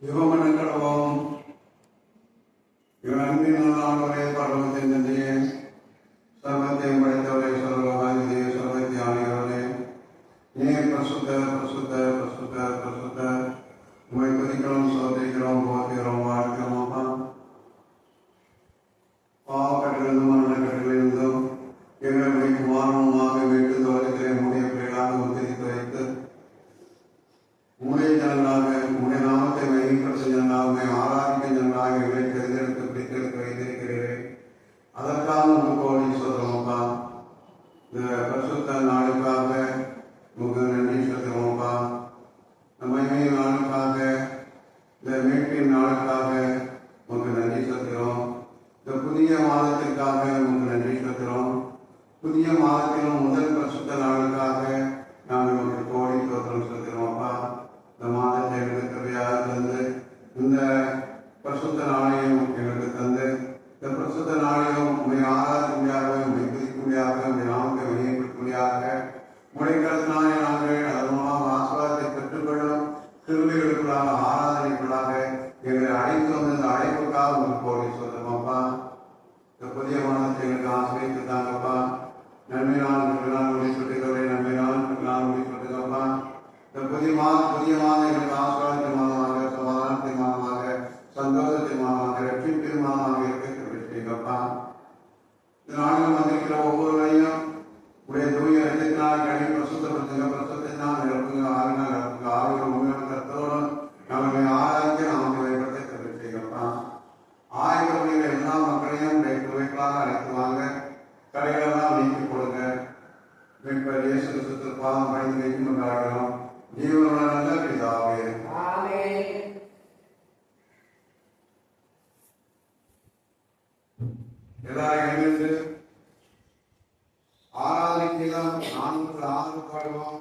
யுகமண்டலவும் இவன் அன்பின் ஆண்டவரே பரலோகத்தின் தந்தையே, சர்வத்தையும் படைத்தவரே, சர்வலோகாதிபதியே, சர்வத்தை ஆணையவரே, நீர் பரிசுத்த பரிசுத்த பரிசுத்த பரிசுத்த உம்மை துதிக்கிறோம், சோதரிக்கிறோம், போற்றுகிறோம், வாழ்கிறோம். அப்பா, பாவக்கட்டிலிருந்தும் மரண கட்டிலிருந்தும் எங்களை குமாரனுமாக மீட்டு தோட்டத்திலே உடைய பிள்ளைகளாக உத்தரித்து வைத்து உடைய ஜனங்களாக உடைய நாமத்தை மையப்படுத்த ஜனங்களாக ஆராதிக்க ஜனங்களாக எங்களை தேர்ந்தெடுத்து பிடித்தெடுத்து வைத்திருக்கிறீர்கள். அதற்காக உங்களுக்கு கோடி சொல்றோம்ப்பா. இந்த பரிசுத்த நாளுக்காக உங்களுக்கு நன்றி சொல்கிறோம்ப்பா. இந்த மகிமை நாளுக்காக, இந்த மீட்பின் நாளுக்காக உங்களுக்கு நன்றி சொல்கிறோம். இந்த புதிய மாதத்திற்காக உங்களுக்கு நன்றி சொல்கிறோம். புதிய மாதத்திலும் முதல் பரிசுத்த நாளுக்காக நாங்கள் உங்களுக்கு கோடி தோற்றம் சொல்கிறோம்ப்பா. இந்த மாதத்தை எங்களுக்கு கிருபையாக தந்து, இந்த பரிசுத்த நாளையும் எங்களுக்கு தந்து, இந்த பரிசுத்த நாளையும் உண்மை ஆராதிக்கும்படியாக, உண்மை துதிக்கும்படியாக, உண்மை நாமத்தை வெளியேற்றக்கூடியாக முளைக்கிறதுனாலே நாங்கள் அதன் மூலம் ஆசீர்வாதத்தை பெற்றுக்கொள்ளும் கிருபைகளுக்குள்ளாக ஆராதனைக்குள்ளாக எங்களை அழைத்து வந்து இந்த அழைப்புக்காக உங்களுக்கு கோடி சொல்கிறோம்ப்பா. இந்த புதிய மாதத்தை எங்களுக்கு ஆசிரியத்து தாங்கப்பா. நன்மையினால் முடி சொல்லுகிறவரை நன்மையினால் முடி சொல்லுங்கப்பா. இந்த புதிய மாதம் எங்களுக்கு ஆசீர்வாதத்தின் மாதமாக, சமாதானத்தின் மாதமாக, சந்தோஷத்தின் மாதமாக, ரட்சிப்பின் மாதமாக இருக்கிறப்பா. இந்த நாளில் வந்திருக்கிற ஒவ்வொருவரையும் உடைய தூய ரத்தத்தினால் கழிவு பிரசுத்தப்படுத்துங்க, பிரசுத்தினால் நிரப்புங்க, ஆறுனால் நிரப்புங்க, ஆறுகள் உண்மையான கருத்தோடு நம்மளை ஆராய்ச்சி நமக்கு மேம்படுத்த கருத்து செய்யப்பா. ஆய்வுகளில் எல்லா மக்களையும் குறைகளாக அழைத்துவாங்க, கடைகளெல்லாம் நீக்கி கொடுங்க. மீட்பர் இயேசு கிறிஸ்து பாதம் பணிந்து வைக்கும் கொண்டாடுகிறோம். ஜீவனுள்ள நல்ல பிதாவே. எல்லாரும் எழுந்து ஆராதனைக்கெல்லாம் 406 பாடுவோம்.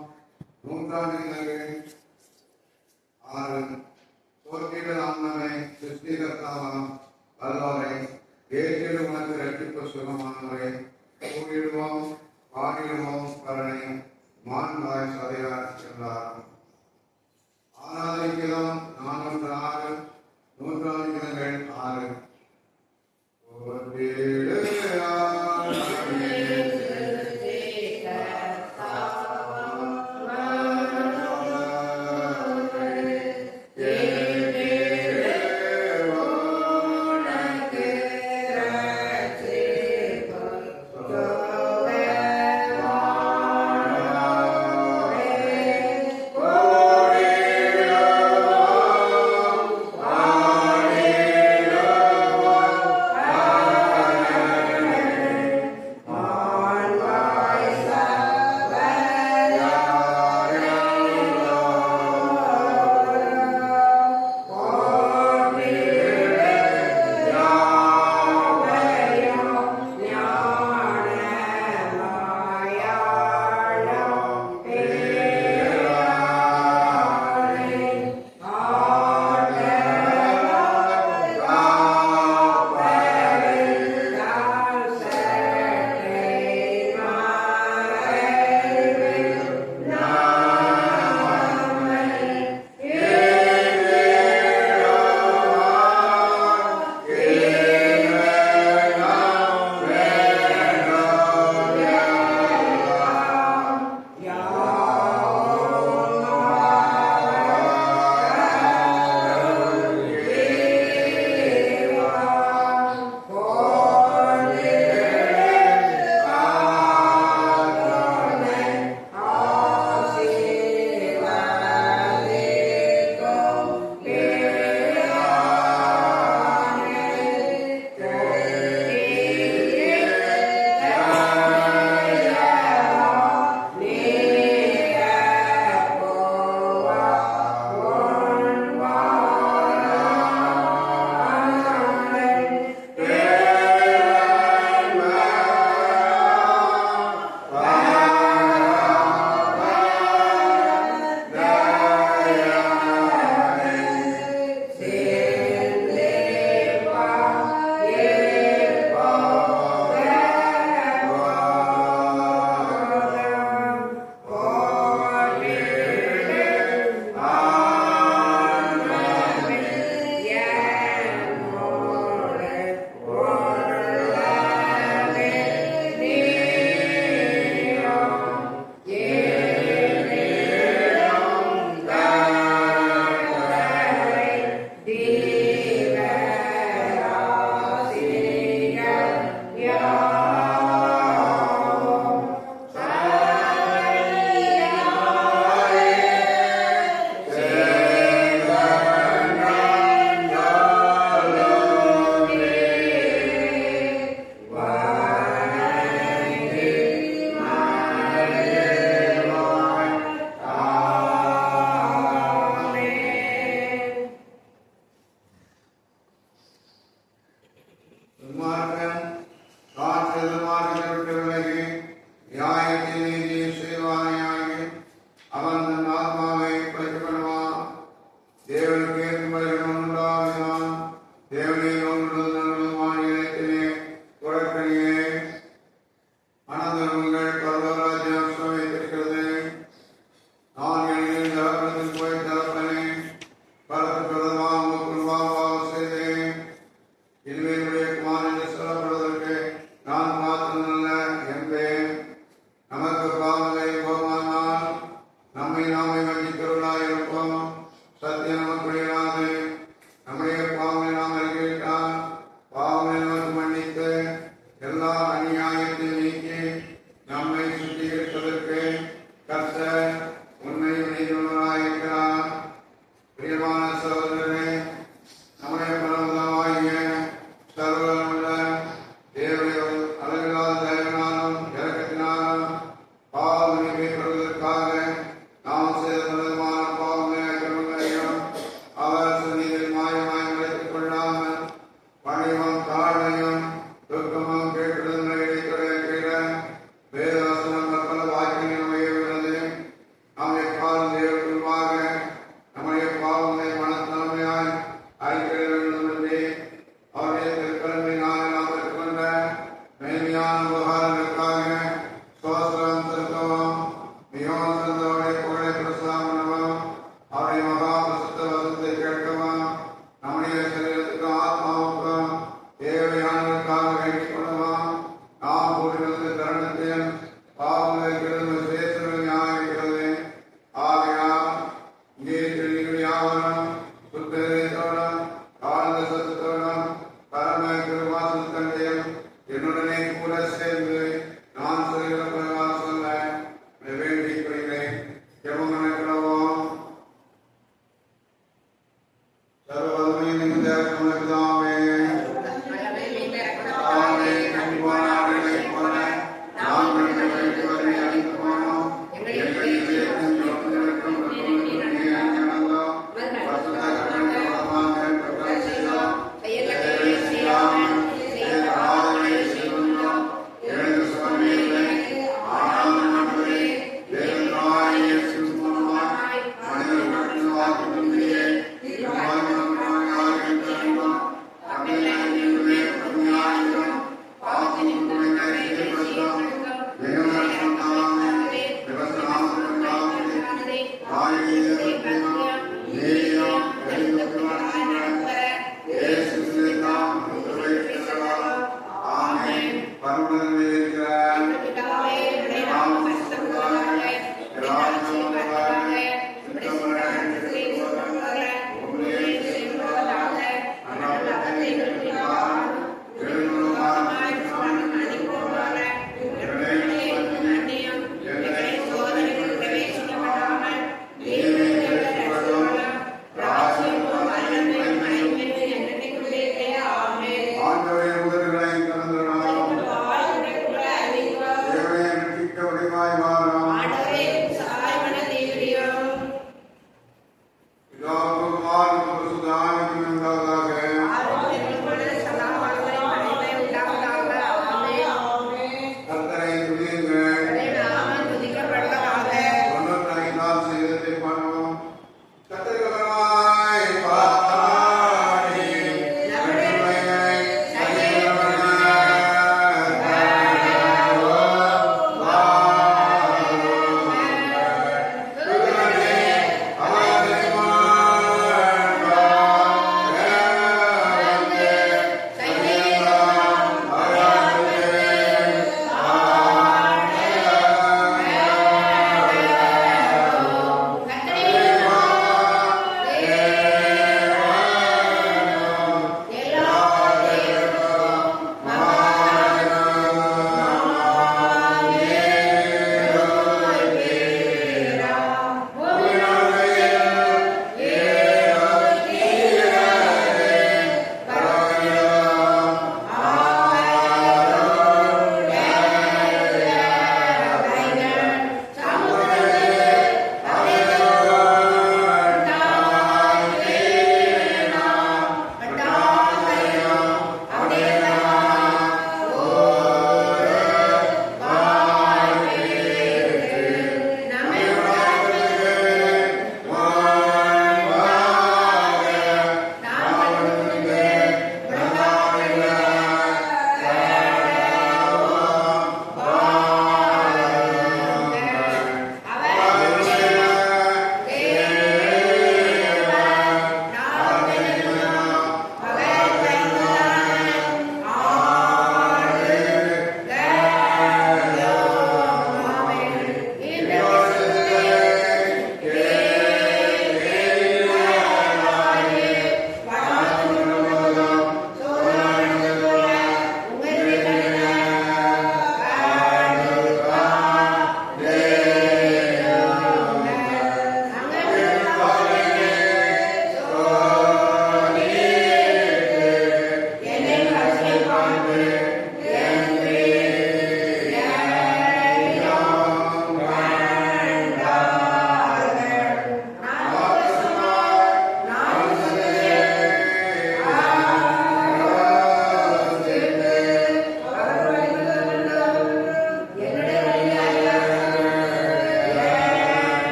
6 தோற்கிட ஆன்மனை சிருஷ்டிகர்த்தாவாம் வல்லவரை ஏற்றிடு உனக்கு இரட்டிப்பு சுகமானவரை கூடிடுவோம் பாடிடுவோம் கருணை மான்வாய் சதையார் என்றார். ஆராதனைக்கெல்லாம் 406 6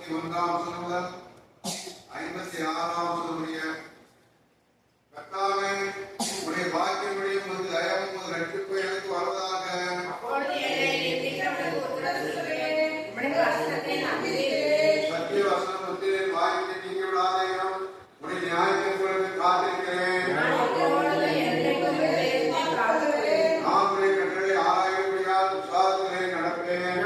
51ஆம் வசனம் முதல் 56ஆம் வசனம் முடிய கர்த்தாவே உம்முடைய வாக்கின்படி உமது தயவும் உமது ரட்சிப்பு எனக்கு வருவதாக. சத்திய வசனம் முத்திரேன் வாய்க்கு நீங்க விடாதேயும் உடைய நியாயத்திற்கு காத்திருக்கிறேன். நான் உடைய கட்டளை ஆராயும்படியால் உற்சாகத்திலே நடப்பேன்.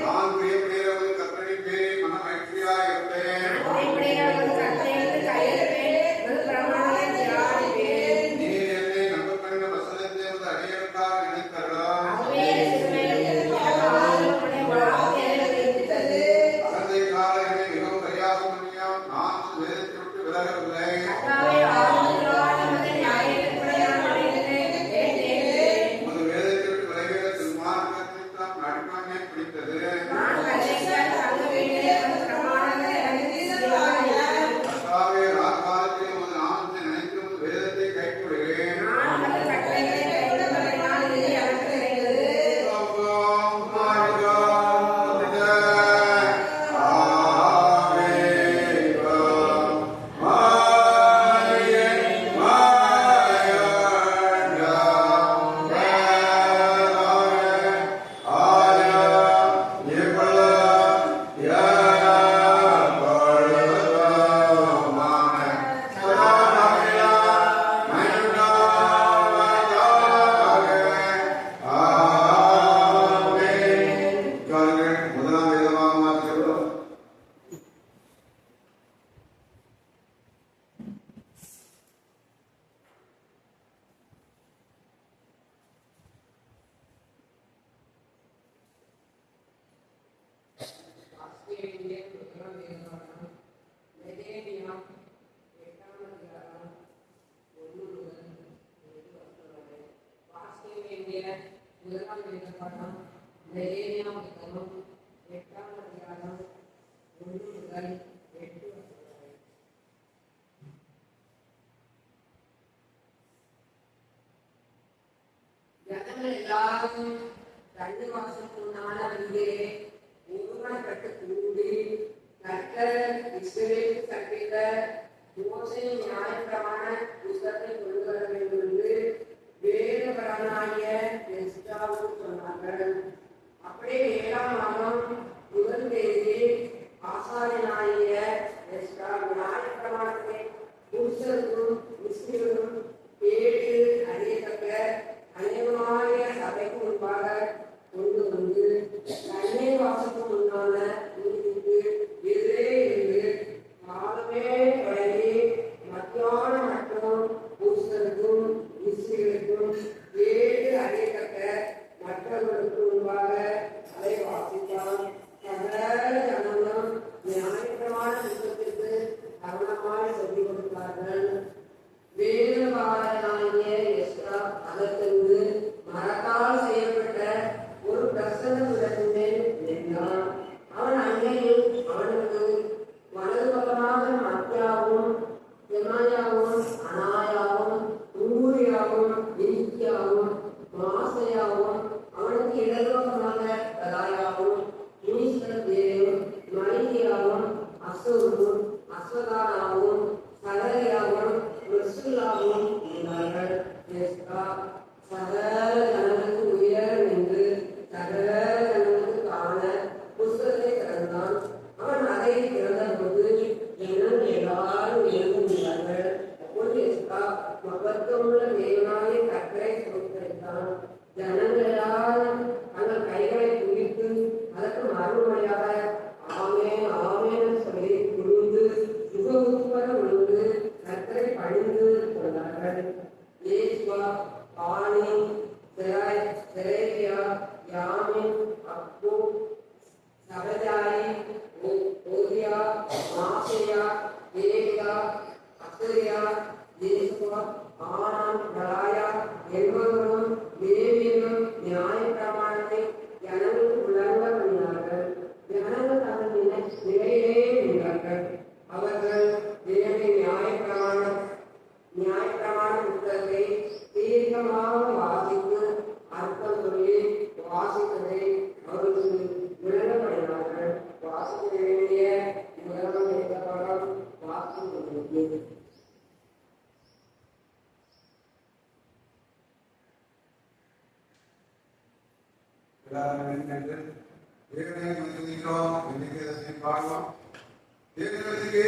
நான் பிரியப்படுகிறவர்கள் கர்த்தரின் பேரில் மன மகிழ்ச்சியாய் இருப்பேன். நீர் என்னை நம்பப்பெற்ற வசனத்தை உமது அடியவருக்காக நினைத்தருளும். அகந்தை கால என்னை மிகவும் பரியாசம் பண்ணியும் நான் உமது வேதத்தை விட்டு விலகவில்லை. உமது வேதத்தை விட்டு விலகிய துன்மார்க்கத்தை தான் நடுக்கமே பிடித்தது. கர்த்தாவே ராக்காலத்தில் உமது நாமத்தை நினைத்து உமது வேதத்தை கைக்கொள்கிறேன். முதலாம் வேதமாக மாற்றுகிறோம். ஜனங்கள் எல்லாரும் தண்ணி வாசலுக்குள்ளான வழியிலே ஒருமனப்பட்டு கூடி கர்த்தர் இஸ்ரவேலுக்கு கற்பித்த மோசேயின் நியாயப்பிரமாண புத்தகத்தை கொண்டு வர வேண்டும் என்று வேதபரனாகிய எஸ்றாவும் சொன்னார்கள். அப்படியே 7ஆம் மாதம் முதல் தேதி ஆசாரியனாகிய எஸ்றா நியாயப்பிரமாணத்தை புருஷருக்கும் இஸ்ரவேலும் கேட்டு அறியத்தக்க அநேகமாகிய சபைக்கு முன்பாக கொண்டு வந்து தண்ணீர் வாசலுக்கு முன்னான நீதிக்கு எதிரே இருந்து காலமே தொடங்கி மத்தியானம் மட்டும் புருஷருக்கும் இஸ்ரவேலுக்கும் கேட்டு அறியத்தக்க மற்றவர்களுக்கு முன்பாக அதை வாசித்தான். சகல ஜனங்களும் நியாயப்பிரமாண புத்தகத்திற்கு கவனமாய் சொல்லிக் கொடுத்தார்கள். வேதபாரனாகிய எஸ்றா அதற்கு மரத்தால் செய்யப்பட்ட ஒரு பிரசன்னத்துடனே நின்றான். அவன் அங்கேயும் அவனுக்கு வலது பக்கமாக மத்தியாவும் செமாயாவும் அனாயாவும் ஊரியாவும் இலிக்கியாவும் மாசையாவும் அவனுக்கு இடது பக்கமாக கதாயாவும் மீசத்தேயும் மலிகியாவும் அசூரும் அஸ்வதானாவும் சகரியாவும் மெசுல்லாவும் இருந்தார்கள். எஸ்றா சகல ஜனங்களுக்கு உயர் நின்று சகல ஜனங்களுக்கு காண புஸ்தகத்தை திறந்தான். அவன் அதை திறந்தபோது ஜனம் எல்லாரும் எழுந்திருந்தார்கள். அப்போது எஸ்றா மகத்துவமுள்ள தேவனாகிய கர்த்தரை ஸ்தோத்திரித்தான். ஜனங்கள் எல்லாரும் தங்கள் கைகளை குவித்து அதற்கு மறுமொழியாக ஆமென் ஆமென் சொல்லி குனிந்து முகமுப்பர விழுந்து கர்த்தரை பணிந்து கொண்டார்கள். ஏசுவா, ஆனி, செரேபியா, யாமின், அப்பு, சபதாயி, ஓதியா, மாசையா, ஏலியா, அசரியா, ஏசுவா, ஆனான், பலாயா என்பவர்களும் லேவியரும் நியாயப்பிரமாணத்தை ஜனங்களுக்கு விளங்க பண்ணினார்கள். ஜனங்கள் தங்கள் நிலையிலே நின்றார்கள். அவர்கள் தேவனுடைய நியாயப்பிரமாண புத்தகத்தை தீர்க்கமாக வாசித்து அர்த்தம் சொல்லி வாசித்ததை எல்லாரும் நின்று தேவனை துதிக்கிறோம். இன்னைக்கு இதை பாடுவோம். தேவனுக்கே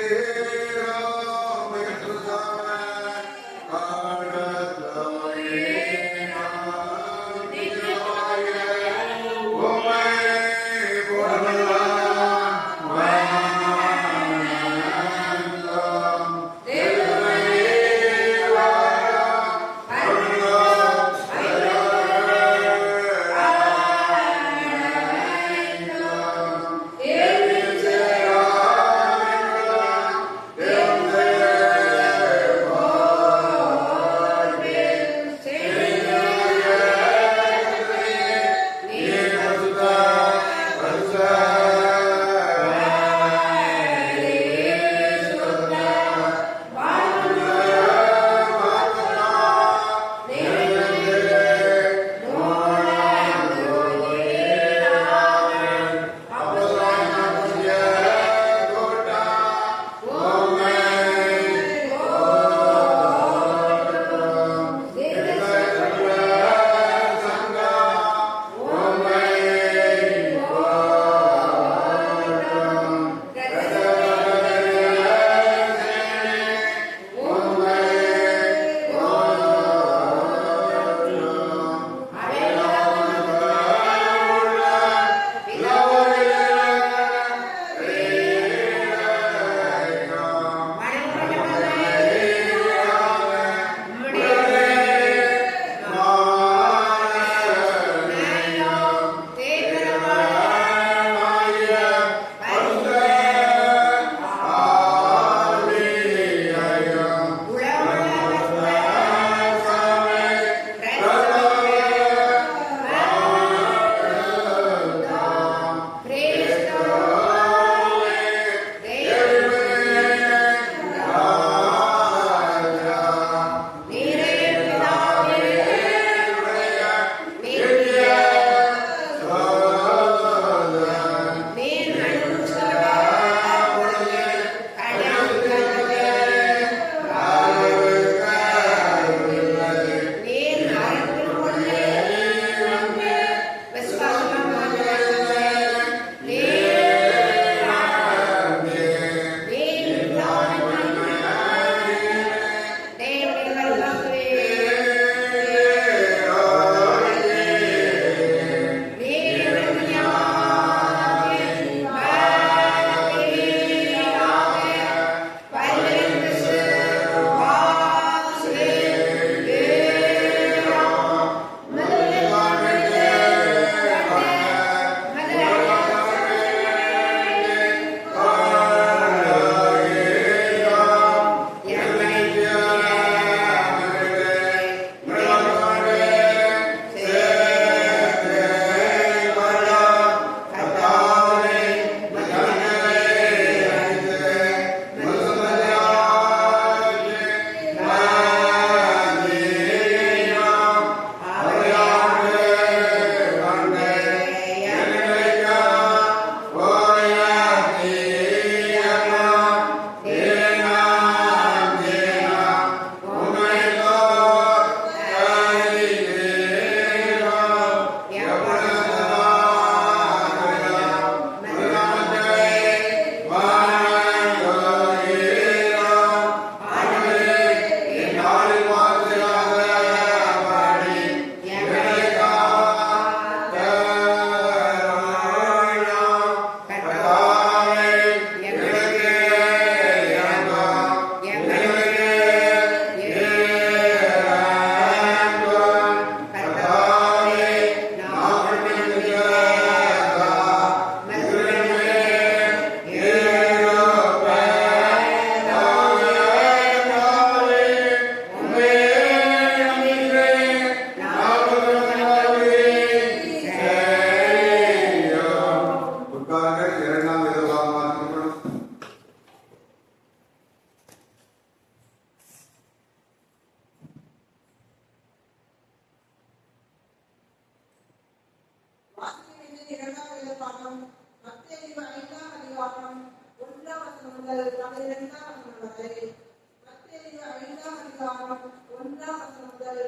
அதிகாரம் 1 முதல் 12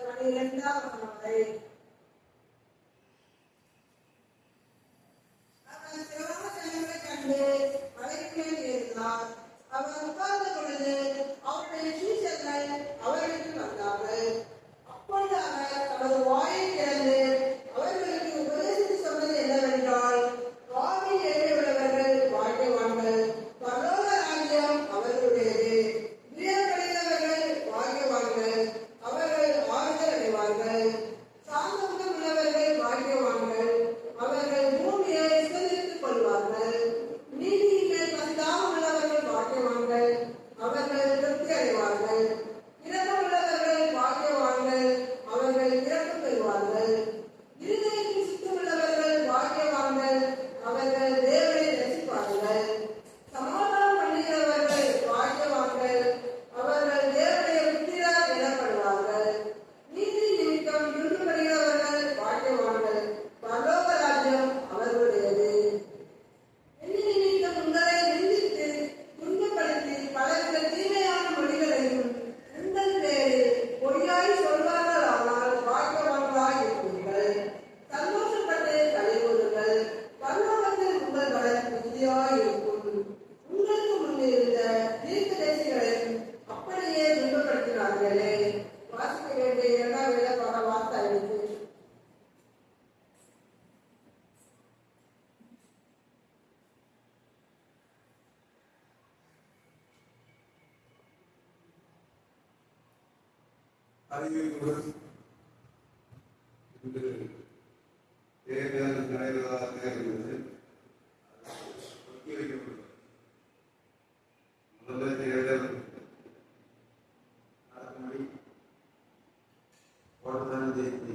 வரை. அவர் சிவராம ஜனங்களை கண்டு அவைக்கு மேல் ஏறினார். அவர் உட்கார்ந்த பொழுது அவருடைய சீஷர்கள் அவர்களுக்கு வந்தார்கள். அப்பொழுது அவர் தமது வாயை திறந்து அவர்களுக்கு உபதேசித்து சொன்னது என்னவென்றால், வாழ்வில் ஏறியுள்ளவர்கள் பாக்கியவான்கள், பரலோக ராஜ்யம் அவர்களுடையது. துயரப்படுகிறவர்கள் பாக்கியவான்கள், அவர்கள் ஆறுதல் அடைவார்கள். சாந்தம் உள்ளவர்கள் பாக்கியவான்கள், அவர்கள் பூமியை சுதந்திரித்துக் கொள்வார்கள். நீதியின் மேல் பரிதாபம் உள்ளவர்கள் பாக்கியவான்கள், அவர்கள் திருப்தி அடைவார்கள். இரக்கம் உள்ளவர்கள் பாக்கியவான்கள், அவர்கள் இரக்கம் பெறுவார்கள். இருதயத்தில் சுத்தமுள்ளவர்கள் பாக்கியவான்கள், அவர்கள் தேவனை ரசிப்பார்கள். சமாதானம் பண்ணுகிறவர்கள் பாக்கியவான்கள், அவர்கள் தேவனுடைய புத்திரர் எனப்படுவார்கள். நீதி நிமித்தம் துன்பப்படுகிறவர்கள் பாக்கியவான்கள், பரலோக ராஜ்யம் அவர்களுடையது. என்னை நிமித்தம் உங்களை நிந்தித்து துன்பப்படுத்தி பலர்கள் தீமையான மொழிகளையும் உங்கள் பேரில் பொய்யாய் சொல்வார்களானால் பாக்கியவான்களாய் இருப்பீர்கள். சந்தோஷப்பட்டு களிகூறுங்கள், பரலோகத்தில் உங்கள் பலன் மிகுதியாய் இருக்கும். உங்களுக்கு முன்னிருந்த தீர்க்கதரிசிகளையும் அப்படியே துன்பப்படுத்தினார்களே. வாசிக்க வேண்டிய 2ஆம் வேதபாட வார்த்தை 5. அறிவியல் இன்று தேர்தல் நடைபெறுவதாக இருந்தது. ஒத்தி வைக்கப்பட்டது. முதல்ல தேர்தல் நடக்கும்படி ஓட்டதான ஜெயித்து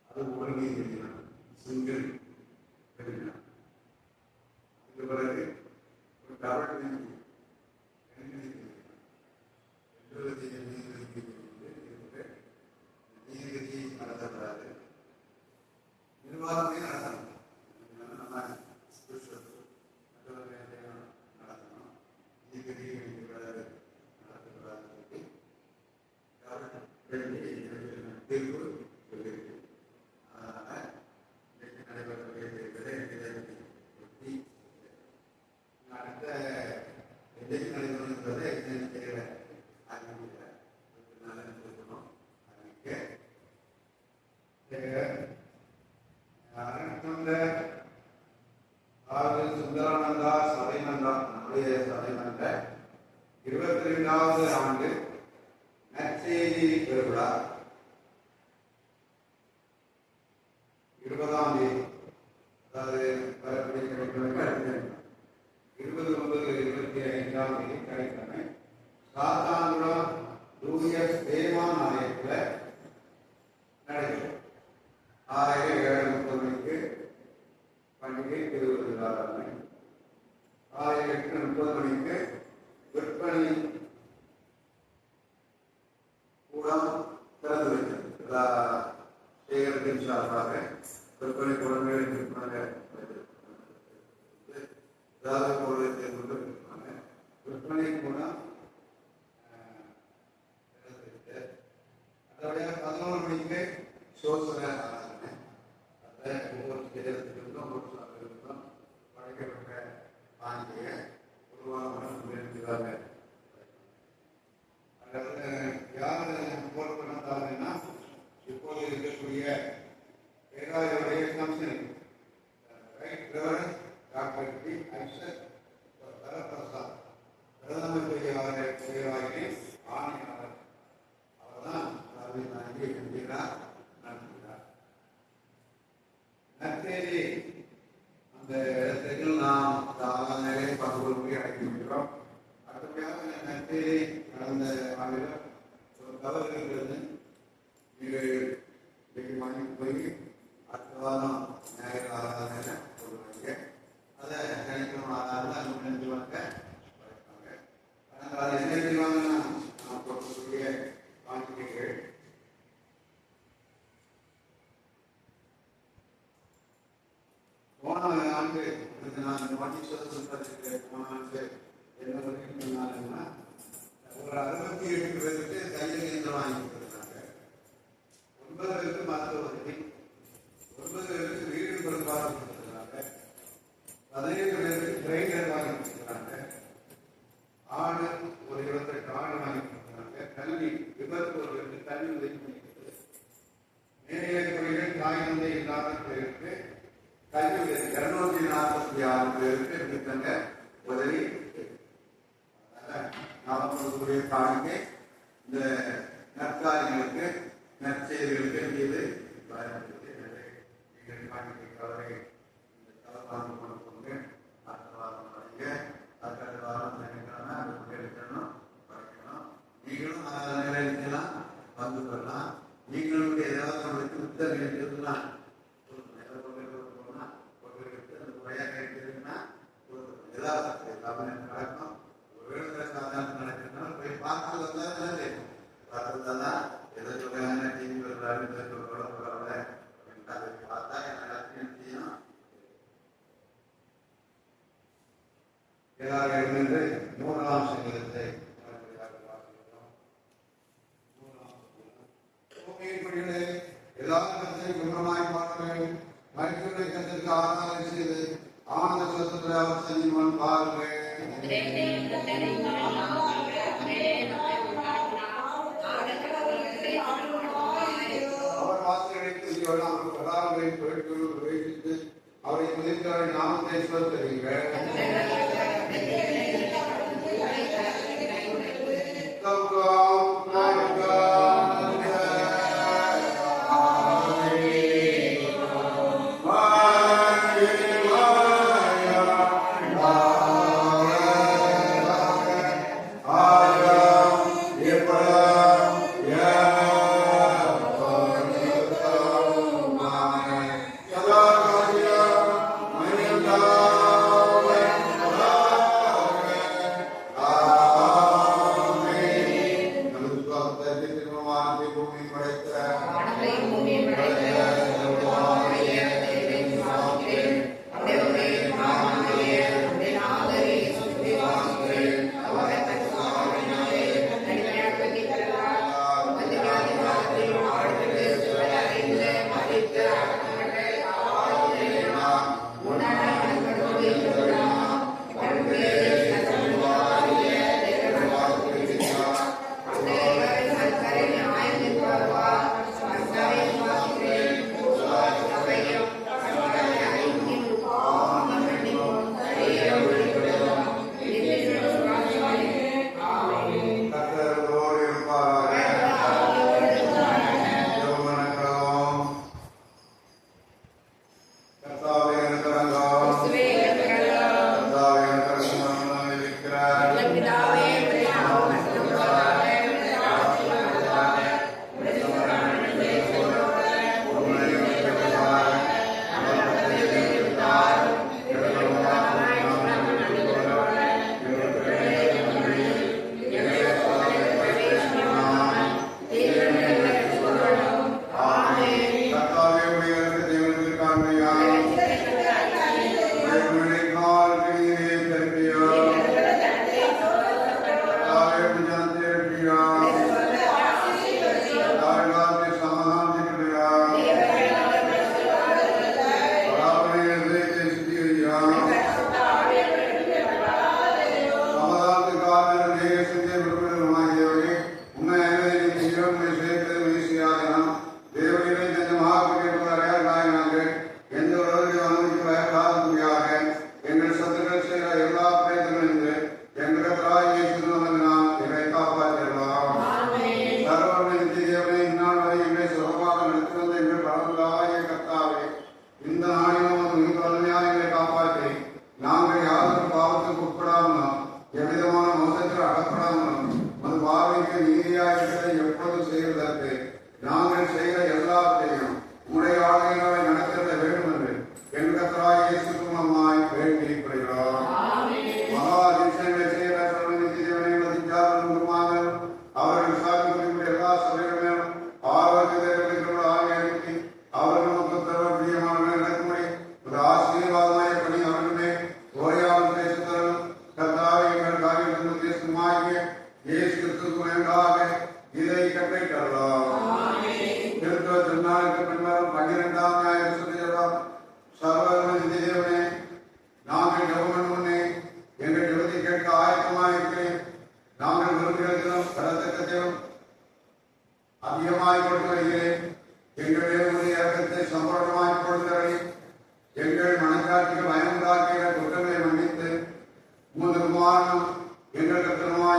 அது ஒழுங்கி இருக்கிறார். சிங்கிள் பெறுகிறார். அதுக்கு பிறகு ஒரு கவர்மெண்ட் நீதிபதி நடத்தப்படாது. நிர்வாகமே நடத்தணும். நம்ம நடத்தணும். நீதிபதி நடத்தப்படாது தீர்ப்பு சொல்லியிருக்கு. அதனால இன்றைக்கு நடைபெறக்கூடிய தேர்தலை ஒட்டி அடுத்த என்றைக்கு நடைபெறும் என்பதை தெரியல. சுந்தரானந்தா சபைமன்றம் நம்முடைய சபைமன்ற 22வது ஆண்டு நற்செய்தி பெருவிழா 20ஆம் தேதி, அதாவது வரக்கூடிய கிழமை 29/25ஆம் தேதி கிடைக்கிழமை சாத்தான்குளம் லூயஸ் தேவான் ஆலயத்தில் நடைபெறும். 7:30 மணிக்கு பண்டிகை திருவிழாவை, 8:30 மணிக்கு விற்பனை கூடம் திறந்து வைத்தது. சேகரத்தின் சார்பாக விற்பனை கூடங்களில் விற்பனை ஏதாவது பொருளை தேர்ந்து வைத்திருப்பாங்க. விற்பனை கூடம் அதோடைய 11 மணிக்கு சோசனை ஆராதனை. அதை ஒவ்வொரு சேதத்திலிருந்தும் ஒவ்வொரு சாப்பிலிருந்தும் படைக்கப்பட்ட பாண்டியை உருவாக முயற்சிக்கிறாங்க. அதாவது யார் போர் பண்ணாங்கன்னா இப்போது இருக்கக்கூடிய பேராயருடைய commissioner doctor B Isaac Varaprasad பிரதமர் பேராயரின் ஆணையாளர் அவர்தான் நடத்துகிறார். நற்செய்தி அந்த இடத்துக்கு நாம் சாதாரண பங்குறுப்பை அடைக்கின்றோம். அடுத்தபடியாக நற்செய்தி கடந்த ஆண்டில் ஒரு தவறு இருக்கிறது. நீங்கள் வாங்கி போய் அடுத்த வாரம் ஞாயிறு ஆராதனை சொல்லுவாங்க. அதை சனிக்கிழமை ஆராதனை அங்கே நினைச்சுவாங்க. அதை என்ன செய்வாங்கன்னா நாம் கொடுக்கக்கூடிய காணிக்கைகள் போன ஆண்டு நான் வண்டி சொல்லிட்டு போன ஆண்டு என்ன சொன்னாங்கன்னா ஒரு 68 பேருக்கு தையல் இயந்திரம் வாங்கி கொடுத்துருக்காங்க. 9 பேருக்கு மருத்துவ உதவி, 9 பேருக்கு வீடு பொறுப்பாக கொடுத்துருக்காங்க, 17 பேருக்கு டிரைவர் வாங்கி கொடுத்துருக்காங்க, ஆடு ஒரு 28 ஆடு வாங்கி கொடுத்துருக்காங்க, கல்வி விபத்துவர்களுக்கு கல்வி உதவி பண்ணிக்கிறது, மேல்நிலைத்துறையில் தாய் தந்தை இல்லாத பேருக்கு கல்வி உதவி 246 பேருக்கு இருக்காங்க உதவி. நாமக்கூடிய காணிக்கை இந்த நற்காரியங்களுக்கு நற்செய்திகளுக்கு மீது நீங்கள் காணிக்கை கவலை இந்த தலப்பாந்து கொண்டு அடுத்த வாரம் படிங்க, அடுத்த வாரம் நினைக்கணும்னா அது எடுக்கணும் படிக்கணும். நீங்களும் நிறைவேற்றலாம் வந்து கொள்ளலாம். நீங்களுடைய ஏதாவது உங்களுக்கு புத்தகம் எடுத்துக்கலாம் அந்த முறையாக எடுத்துருக்குன்னா ஏதாவது எல்லாமே நடக்கும். ஒருவேளை சாதாரண நடக்கிறதுனால போய் பார்த்து வந்தா நல்லது. பார்த்து வந்தாதான் எதை சொல்றாங்க டிவி சொல்றாரு சொல்றாங்க அதை பார்த்தா எல்லாத்தையும் செய்யணும். எல்லாரும் எழுந்து 3ஆம் சங்கீதத்தை எல்லாத்தையும் விவரமாய் பார்க்க வேண்டும். மனிதனுடைய கத்திற்கு ஆராதனை செய்து ஆனந்த சத்தத்தில் அவர் செய்யும் பாருங்கள். அவர் வாசகத்தை அவர் பிரதானங்களை பிரவேசித்து அவரை துதித்தவரை நாமத்தை சொல்லுங்கள்.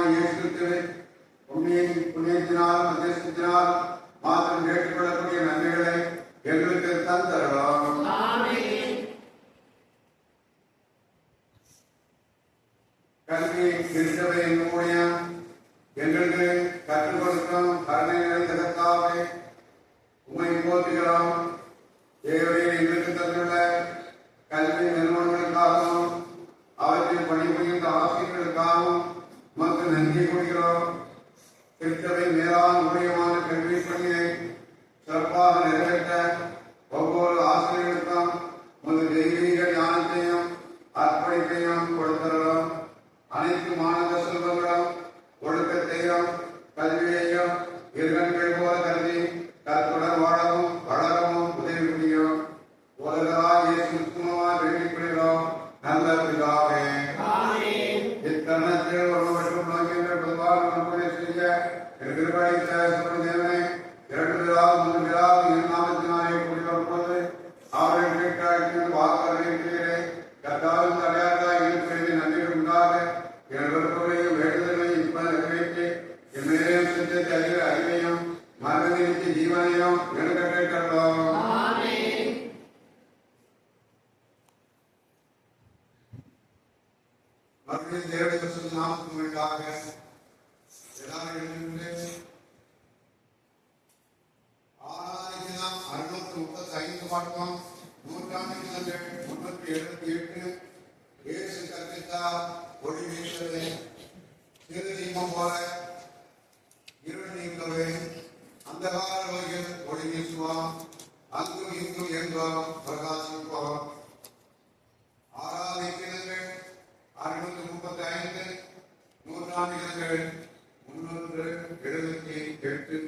ரட்சகருமாய் இயேசு கிறிஸ்துவை புண்ணியத்தினால் மத்தியஸ்தத்தினால் மாத்திரம் கேட்டுக்கொள்ளக்கூடிய நன்மைகளை எங்களுக்கு தந்தரலாம். கல்வி திருச்சபையின் ஊழியம் எங்களுக்கு கற்றுக் கொடுக்கும் கருணை நிறைந்ததற்காக உண்மை போற்றுகிறோம். தேவரே எங்களுக்கு தந்துள்ள கல்வி நிறுவனங்களுக்காகவும் அவற்றில் பணிபுரிந்த ஆசிரியர்களுக்காகவும் உமக்கு நன்றி கூறுகிறோம். திருச்சபை மேலான ஊழியமான கல்வி பணியை சிறப்பாக நிறைவேற்ற ஒவ்வொரு ஆசிரியர்களுக்கும் உமது தெய்வீக ஞானத்தையும் அர்ப்பணிப்பையும் கொடுத்துள்ளோம். அனைத்து மாணவ செல்வங்களும் ஒழுக்கத்தையும் கல்வியையும் இருகண்கள் போல கருதி கருத்துடன் வாழவும் வளரவும் உதவி புரியும். உலகராய் இயேசு கிறிஸ்துவாய் வேண்டிக் கொள்கிறோம் நல்ல பிதாவே. இத்தருணத்தில் ஒருவற்றும் நோக்கின்ற பொதுவாக நன்கொடை செய்ய கிருபை சொல்லும் தேவனே, 2 விழாவும் 3 விழாவும் என் நாமத்தினாலே கூடி வரும்போது அவர்கள் கேட்க வாக்குறுதிக்கிறேன். கர்த்தாவின் தலையாராய் இருக்கிறது நன்றிகள் உண்டாக என் விருப்பங்களையும் வேண்டுதல்களையும் இப்ப நிறைவேற்றி என் மேலேயும் சித்தத்தை அறிவையும் மரணத்தை ஜீவனையும் எனக்கு கேட்கிறோம். மறுபடியும் தேவனுடைய நாமத்துக்கு வேண்டாக எல்லாரும் 635 பாட்டம் 378 இயேசு கற்பித்தார். ஒளி வீசுவதை சிறு தீபம் போல இருள் நீக்கவே அந்தகார வகையில் ஒளி வீசுவான். அங்கும் இங்கும் எங்கும் பிரகாசிப்போம். ஆராதிக்கிறங்கள் 635 நூற்றாண்டுகள் 378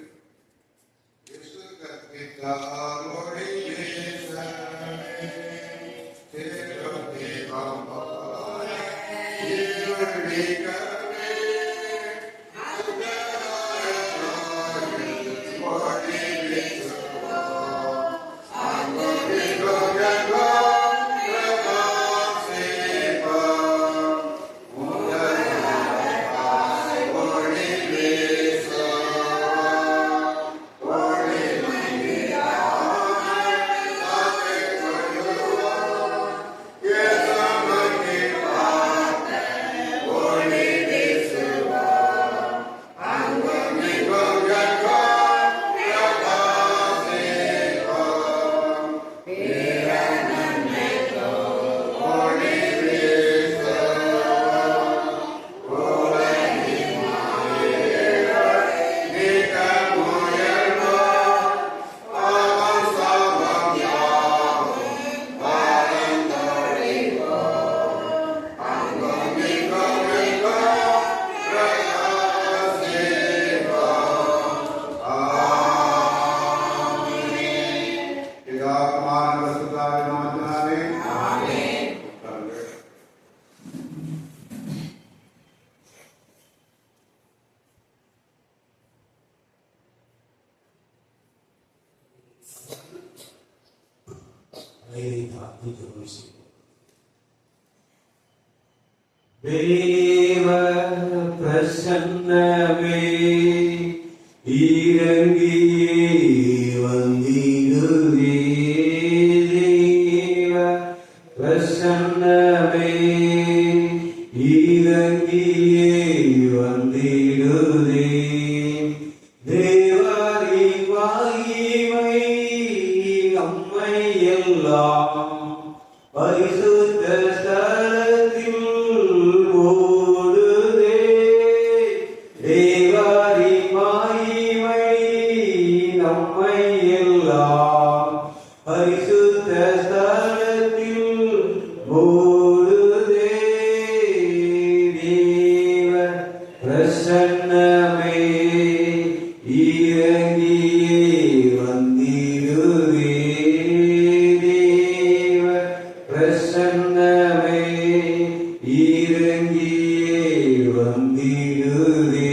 இயேசு கற்பித்தார். ஒளி வீசுவதை சிறு தீபம் போல இருள் நீக்கவே தேவ பிரசன்னமே இறங்கியே வந்திடுதே. தேவ பிரசன்னமே இறங்கியே வந்திடுதே. தேவரி மகிமை நம்மை எல்லாம் பரிசுத்த ஸ்தலத்தில் ஓடுதே. தேவரி மகிமை நம்மை எல்லாம் பரிசுத்த ஸ்தலத்தில் ஓடுதே. தேவ பிரசன்னமே இறங்கியே வந்திடுதே. தேவ பிரசன்னமே இறங்கியே வந்திடுதே.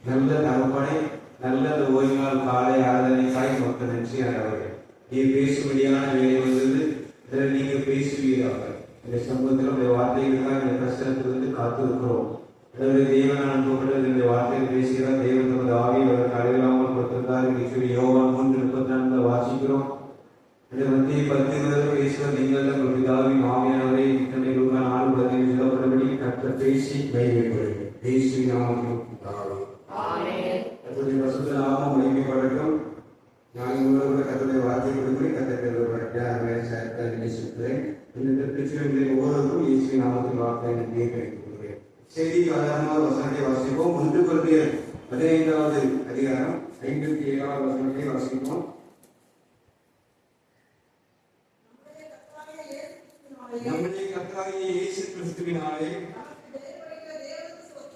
நல்ல தகப்பனே, நல்ல ஓய்வு நாள் காலை ஆராதனைக்காய் மக்கள் நன்றி ஆண்டவரே. நீ பேசும்படியான வேலை வந்தது, இதில் நீங்க பேசுவீராக. இந்த சமூகத்தில் உடைய வார்த்தைகளுக்காக இந்த பிரச்சனத்திலிருந்து காத்திருக்கிறோம். தேவன் அனுப்பப்பட்டது இந்த வார்த்தையை பேசுகிறார். தேவன் தமது ஆவியை அவருக்கு அடையாளமாக கொடுத்திருந்தார் என்று சொல்லி யோவான் 3:34 வாசிக்கிறோம். மத்திய 10 பேசுவார், நீங்கள் உங்கள் பிதாவின் ஆவியானவரை இத்தனை ரூபாய் 4 சொல்லப்பட்டபடி கர்த்தர் பேசி கைவிடுவார்கள். பேசி நாமம் நாமம் மகிமைப்படட்டும். நான் உங்களோட கர்த்தருடைய வார்த்தை கொடுக்கிறேன். கர்த்தர் சேர்க்க நினைச்சிருக்கிறேன். இந்த திருச்சியை ஒவ்வொருவரும் இயேசு நாமத்தின் வார்த்தை கேட்கிறேன். செய்தி ஆதாரமாக வசனத்தை வாசிப்போம். 1 கொரிந்தியர் 15வது அதிகாரம் 57வது வசனத்தை வாசிப்போம். நம்முடைய கர்த்தராகிய இயேசு கிறிஸ்துவினாலே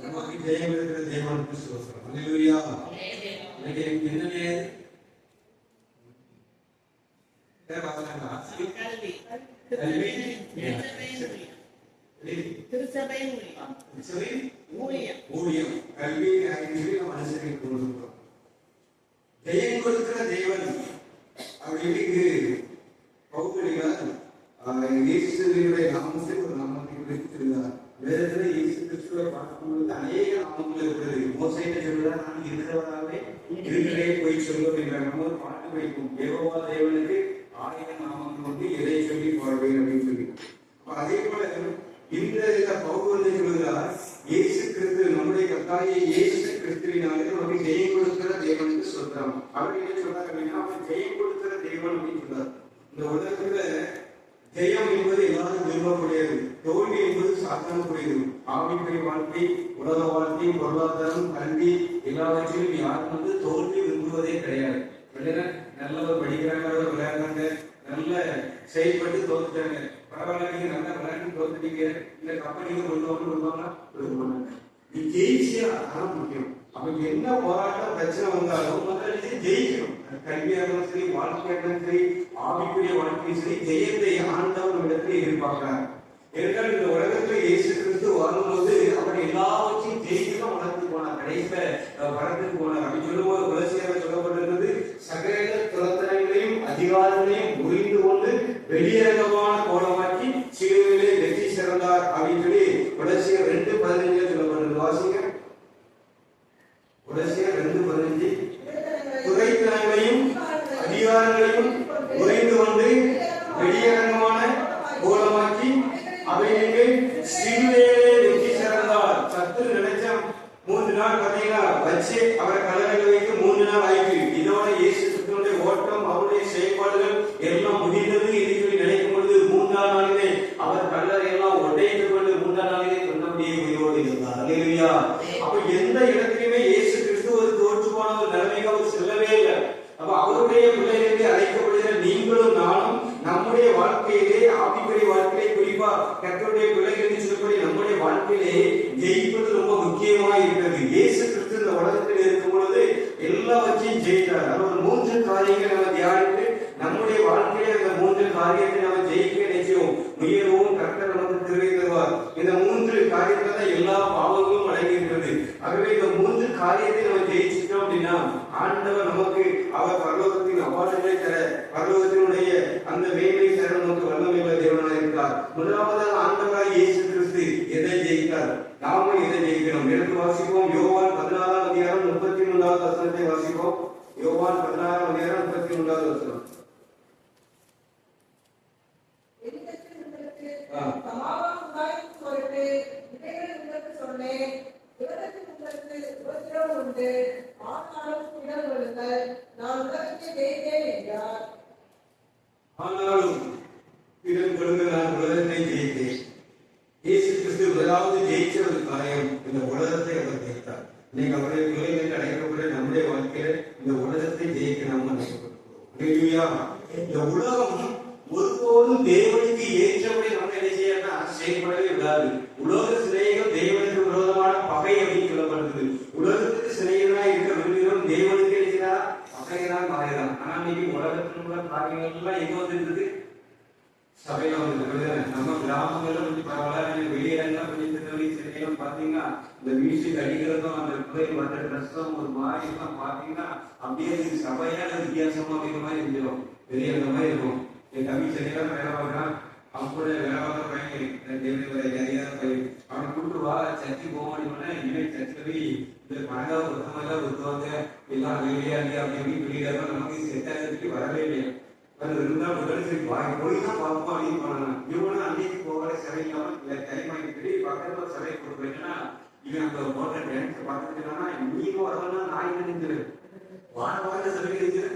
நமக்கு ஜெயம் இருக்கிற தேவனுக்கு ஸ்தோத்திரம். அல்லேலூயா. என்னவே ஊழியம் கல்வி மனுஷனுக்கு கொடுக்கிறோம். ஜெயம் கொடுக்கிற தேவன் அப்படின்னு பௌத்தடிகள் இயேசுடைய நாமத்தை ஒரு நாமத்தை குறித்திருந்தார். வேதத்துல இயேசு கிறிஸ்துவை பார்க்கும்போது அநேக நாமங்கள் இருக்கிறது. மோசையில சொல்லுதான், நான் இருக்கிறவராகவே இருக்கிறே போய் சொல்லுவோம் என்ற நம்ம ஒரு பாட்டு வைக்கும். யெகோவா தேவனுக்கு 1000 நாமங்கள் வந்து எதை சொல்லி பாடுவேன் அப்படின்னு சொல்லி. அதே போல இந்த பவுல் சொல்லுகிறார், இயேசு கிறிஸ்து நம்முடைய கர்த்தராகிய இயேசு கிறிஸ்துவினாலே நமக்கு ஜெயம் கொடுக்கிற தேவனுக்கு சொல்றான். அவர் என்ன சொல்றாரு அப்படின்னா, அவர் ஜெயம் கொடுக்கிற தேவன் அப்படின்னு சொல்றார். இந்த உலகத்துல ஜெயம் என்பது எல்லாரும் விரும்பக்கூடியது, தோல்வி என்பது சாத்தியக்கூடியது. ஆவிக்குரிய வாழ்க்கை, உலக வாழ்க்கை, பொருளாதாரம், கல்வி எல்லாவற்றிலும் யாரும் வந்து தோல்வி விரும்புவதே கிடையாது. நல்லவர் படிக்கிறாங்க, விளையாடுறாங்க, நல்ல செயல்பட்டு தோத்துட்டாங்க. பரவாயில்ல, நீங்க நல்லா விளையாட்டு தோத்துட்டீங்க, இந்த கம்பெனிக்கு கொண்டு நீ ஜெயிச்சியா, அதான் முக்கியம். அப்ப என்ன போராட்டம் பிரச்சனை வந்தாலும் முதல்ல ஜெயிக்கணும். கல்வியாக சரி, வாழ்க்கையாக சரி, ஆவிக்குரிய வாழ்க்கையும் சரி, ஜெயத்தை ஆண்டவன் இடத்துல எதிர்பார்க்கிறார். ஏற்கனவே இந்த உலகத்துல இயேசு கிறிஸ்து வரும்போது அவர் எல்லாவற்றையும் ஜெயிச்சுதான் உலகத்துக்கு போனார். கடைசியில படத்துக்கு போனார். அப்படி சொல்லும்போது உலசியாக சொல்லப்பட்டிருந்தது, சகல துரத்தனைகளையும் அதிகாரங்களையும் புரிந்து கொண்டு வெளியரங்கமான கோலமாக்கி சிலுவையிலே வெற்றி சிறந்தார் அப்படின்னு சொல்லி உலசியர் 2:15 சொல்லப்பட்டிருக்கு. வாசிங்க. உலசியர் 2:15 துரைத்தனங்களையும் அதிகாரங்களையும் புரிந்து கொண்டு வெளியரங்கமான கோலமாக்கி அவைகளுக்கு சிலுவையிலே வெற்றி சிறந்தார். சத்து நினைச்ச 3 நாள் பார்த்தீங்கன்னா வச்சு அவரை கல்லறையில் வைத்து 3 நாள் ஆயிடுச்சு. இதோட இயேசு கிறிஸ்துவினுடைய ஓட்டம், அவருடைய செயல்பாடுகள் எல்லாம் முடிந்தது என்று சொல்லி நினைக்கும் பொழுது 3ஆம் நாளிலே அவர் கல்லறை எல்லாம் உடைந்து கொண்டு 3ஆம் நாளிலே சொன்னபடியே உயிரோடு இருந்தார். அல்லேலூயா. அப்ப எந்த இடத்திலுமே இயேசு கிறிஸ்து ஒரு தோற்று போன ஒரு நிலைமைக்கு அவர் செல்லவே இல்லை. அப்ப அவருடைய பிள்ளைகளுக்கு அழைக்கப்படுகிற நீங்களும் நானும் நம்முடைய வாழ்க்கையிலே, ஆவிக்குரிய வாழ்க்கையிலே, குறிப்பா கர்த்தருடைய பிள்ளைகளுக்கு சொல்லப்படி நம்முடைய வாழ்க்கையிலே ஜெயிப்பது ரொம்ப முக்கியமா இருக்கிறது. இயேசு கிறிஸ்து இந்த உலகத்தில் இருக்கும் பொழுது எல்லாவற்றையும் ஜெயித்தார். அவர் 3 காரியங்களை நம்ம தியானித்து நம்முடைய வாழ்க்கையில இந்த 3 காரியத்தை நம்ம ஜெயிக்க நிச்சயம் முயல்வோம். கர்த்தர் நமக்கு திருவை தருவார். இந்த 3 காரியத்துல தான் எல்லா பாவங்களும் அடங்கி இருக்கிறது. ஆகவே இந்த 3 காரியத்தை நம்ம ஜெயிச்சிட்டோம் அப்படின்னா ஆண்டவர் நமக்கு அவர் பரலோகத்தின் அவார்டுகளை தர, பரலோகத்தினுடைய அந்த வேலை தர நமக்கு வல்லமையுள்ள தேவனாக இருக்கிறார். முதலாவதாக ஆண்டவராக இயேசு கிறிஸ்து எதை ஜெயித்தார், நாம எதை ஜெயிக்கணும். எடுத்து வாசிப்போம். யோவான் 16ஆம் அதிகாரம் 33வது வசனத்தை வாசிப்போம். யோவான் 16ஆம் அதிகாரம் 33வது வசனம். ஆனாலும் இடம் கொடுங்க, நான் உலகத்தை ஜெயித்தேன். இயேசு கிறிஸ்து முதலாவது ஜெயிச்ச ஒரு காரியம், இந்த உலகத்தை அவர் ஜெயித்தார். நீங்க அவருடைய பிள்ளைகளுக்கு அடைக்கப்பட்ட நம்முடைய வாழ்க்கையில இந்த உலகத்தை ஜெயிக்க நம்ம நினைக்கிறோம். இந்த உலகம் ஒருபோதும் தேவனுக்கு ஏற்றபடி நம்ம என்ன செய்யணும், செயல்படவே விடாது. உலக சிலைகள் தேவனுக்கு விரோதமான பகை அப்படின்னு சொல்லப்படுது. உலகத்துக்கு சிலைகளாக இருக்க விரும்புகிறோம், தேவனுக்கு இருக்கிறா பகைதான் மாறிதான். ஆனா இன்னைக்கு உலகத்தில் உள்ள காரியங்கள் எல்லாம் எங்க வந்துருக்குது, சபையில வந்து நம்ம கிராமங்கள்ல கொஞ்சம் பரவாயில்ல, வெளியிடங்கள்லாம் கொஞ்சம் சிலைகளும் பாத்தீங்கன்னா இந்த மியூசிக் அடிக்கிறதும் அந்த பிள்ளைகள் வந்த ட்ரெஸ்ஸும் ஒரு மாதிரி எல்லாம் பாத்தீங்கன்னா அப்படியே சபையால வித்தியாசமா இருக்கிற மாதிரி இருந்துடும், வெளியே அந்த மாதிரி இருக்கும். என் தம்பி சரியான வேலை பார்க்கறான், அவன் கூட வேலை பார்க்க பையன் அவனை கூப்பிட்டு வா சர்ச்சை போக முடியும்னா சர்ச்சில் போய் இந்த பணங்காய் புத்தமெல்லாம் புத்தவங்க எல்லாம் வெளியா இல்லையா அப்படின்னு வெளியிடாம நமக்கு செட்டாக வரவே இல்லையா. அது இருந்தால் முதல் சரி போய் தான் பார்ப்போம் அப்படின்னு பண்ணலாம். இவனும் அன்னைக்கு போகிற சிலை இல்லாமல் இல்லை டைம் ஆகிட்டு பக்கத்தில் ஒரு சிலை கொடுக்குறீங்கன்னா இவன் அந்த போட்ட டான்ஸ் பார்த்துட்டுனா நீங்க வரலாம் நான் என்ன நினைச்சிரு வார சிலை நினைச்சிரு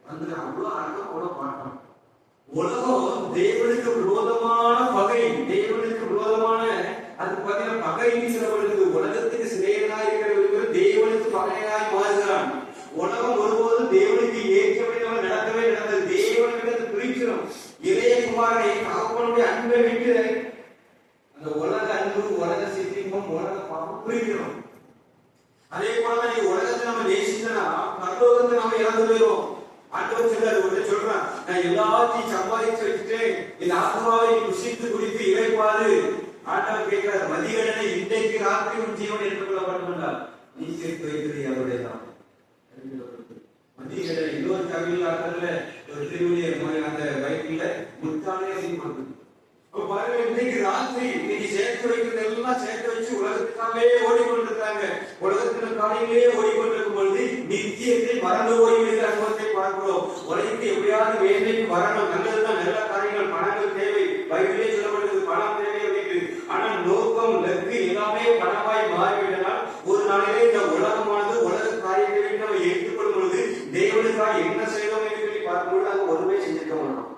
வந்து அவ்வளோ அர்த்தம் அவ்வளோ பாட்டம். உலகம் தேவனுக்கு விரோதமான பகை, தேவனுக்கு விரோதமான அது பார்த்தீங்கன்னா பகைன்னு சிலவர்களுக்கு உலகத்துக்கு சிறையனாக இருக்கிறவர்கள் தேவனுக்கு பகையாய் மாறுகிறான். உலகம் ஒருபோதும் தேவனுக்கு ஏற்றபடி நம்ம நடக்கவே நடந்தது. தேவனுக்கு பிரிக்கிறோம். இளைய குமாரனை தகப்பனுடைய அன்பை விட்டு அந்த உலக அன்பு, உலக சிற்றின்பம், உலக பாவம் பிரிக்கிறோம். அதே போலதான் நீ உலகத்தை நம்ம நேசிச்சனா பரலோகத்தை நம்ம இறந்து போயிடும். ஆண்டவர் சொல்றான், நான் எல்லாத்தையும் சம்பாதிச்சு வச்சுட்டு இந்த ஆத்மாவை புசித்து குடித்து இறைப்பாரு. ஆண்டவர் கேட்கிறார், மதிகடனை இன்றைக்கு ராத்திரி உன் ஜீவன் எடுத்துக்கொள்ளப்பட்டுள்ளார். நீ சேர்த்து வைக்கிறது அவருடைய தான் மதிகடனை. இன்னொரு கவியில் ஆட்டத்துல ஒரு திருவிழிய அந்த வயிற்றுல முத்தானே செய்யப்படுது. அப்ப பாருங்க, இன்னைக்கு ராத்திரி இன்னைக்கு சேர்த்து வைக்கிறது எல்லாம் சேர்த்து வச்சு உலகத்துக்காகவே ஓடிக்கொண்டிருக்காங்க. உலகத்தின காலையிலேயே ஓடிக்கொண்டிருக்கும் பொழுது நித்தியத்தில் மறந்து ஓடிவிடுகிற அனுபவத்தை பார்க்கிறோம். உலகத்தை எப்படியாவது வேலைக்கு வரணும், நல்லதுதான், நல்ல காரியங்கள், பணங்கள் தேவை, பைபிளே சொல்லப்படுகிறது பணம் தேவை அப்படின்னு. ஆனால் நோக்கம், லக்கு எல்லாமே பணமாய் மாறிவிட்டனால் ஒரு நாளிலே இந்த உலகமானது உலக காரியங்களை நம்ம ஏற்றுக்கொள்ளும் பொழுது தேவனுக்காக என்ன செய்தோம் என்று சொல்லி பார்க்கும்போது நாங்கள் ஒருவே செஞ்சிருக்க மாட்டோம்.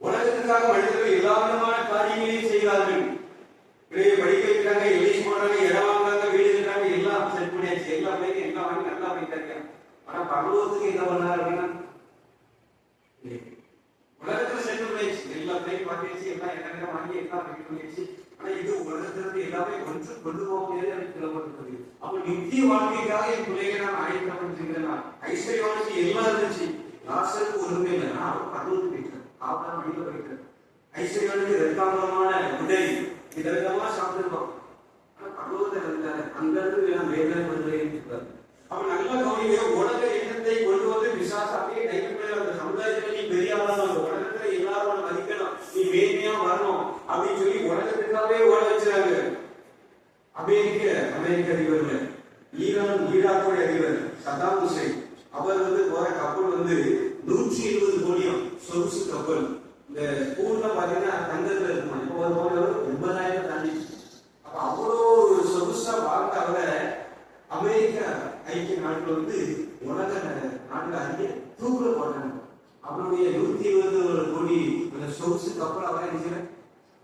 உலகத்துக்காக மனிதர்கள் எல்லா விதமான காரியங்களையும் செய்கிறார்கள். படிக்க வைக்கிறாங்க, எலிசி போடுறாங்க, இடம் வாங்குறாங்க, வீடு இருக்கிறாங்க, எல்லாம் செட் பண்ணியாச்சு, எல்லா பிள்ளைங்க எல்லாம் வாங்கி நல்லா பண்ணிட்டாங்க. ஆனா பரலோகத்துக்கு என்ன பண்ணாரு அப்படின்னா உலகத்துல செட் பண்ணியாச்சு, எல்லா பிள்ளைங்க பண்ணியாச்சு, எல்லாம் என்ன வாங்கி எல்லாம் ரெடி பண்ணியாச்சு. ஆனா இது உலகத்திலிருந்து எல்லாமே கொஞ்சம் கொண்டு போக முடியாது எனக்கு சொல்லப்பட்டிருக்கிறது. அப்ப நித்திய வாழ்க்கைக்காக என் பிள்ளைகளை நான் ஆயத்தம் பண்ணிருக்கிறேன். ஐஸ்வர்யவானுக்கு எல்லாம் இருந்துச்சு, லாஸ்டருக்கு ஒண்ணுமே இல்லை. நான் அவர் பரலோகத்துக்கு போயிட்டேன், ஆபரா மடியில போயிட்டேன். ஐஸ்வர்யவானுக்கு ரெண்டாமதமான உடை இதெல்லாமா சாப்பிட்டுருக்கோம். ஆனா பரலோகத்தில் இருந்தாரு, அங்க இருந்து நான் வேதனை பண்ணுறேன். அவன் நல்ல கவனிக்க உலக எண்ணத்தை கொண்டு வந்து விசாசாவே கைப்பற்ற அந்த சமுதாயத்துல நீ பெரிய ஆளாக உலகத்துல எல்லாரும் மதிக்கணும், நீ வேலையா வரணும் அப்படின்னு சொல்லி உலகத்துக்காகவே ஓட வச்சுறாங்க. அமெரிக்க அதிபர்கள், ஈராக்குடைய அதிபர் சதாம் ஹுசைன், அவர் போற கப்பல் 170 கோடியும் சொகுசு கப்பல். இந்த ஸ்கூல்ல பாத்தீங்கன்னா தங்கத்துல இருக்குமா, இப்போ ஒரு 80,000 தாண்டி. அப்ப அவ்வளோ சொகுசா வாழ்ந்தாங்க. அமெரிக்க ஐக்கிய நாட்டுல உலக நாட்டுல அதிக தூக்குல போட்டாங்க. அவருடைய 120 கோடி அந்த சொகுசு கப்பல் அவரை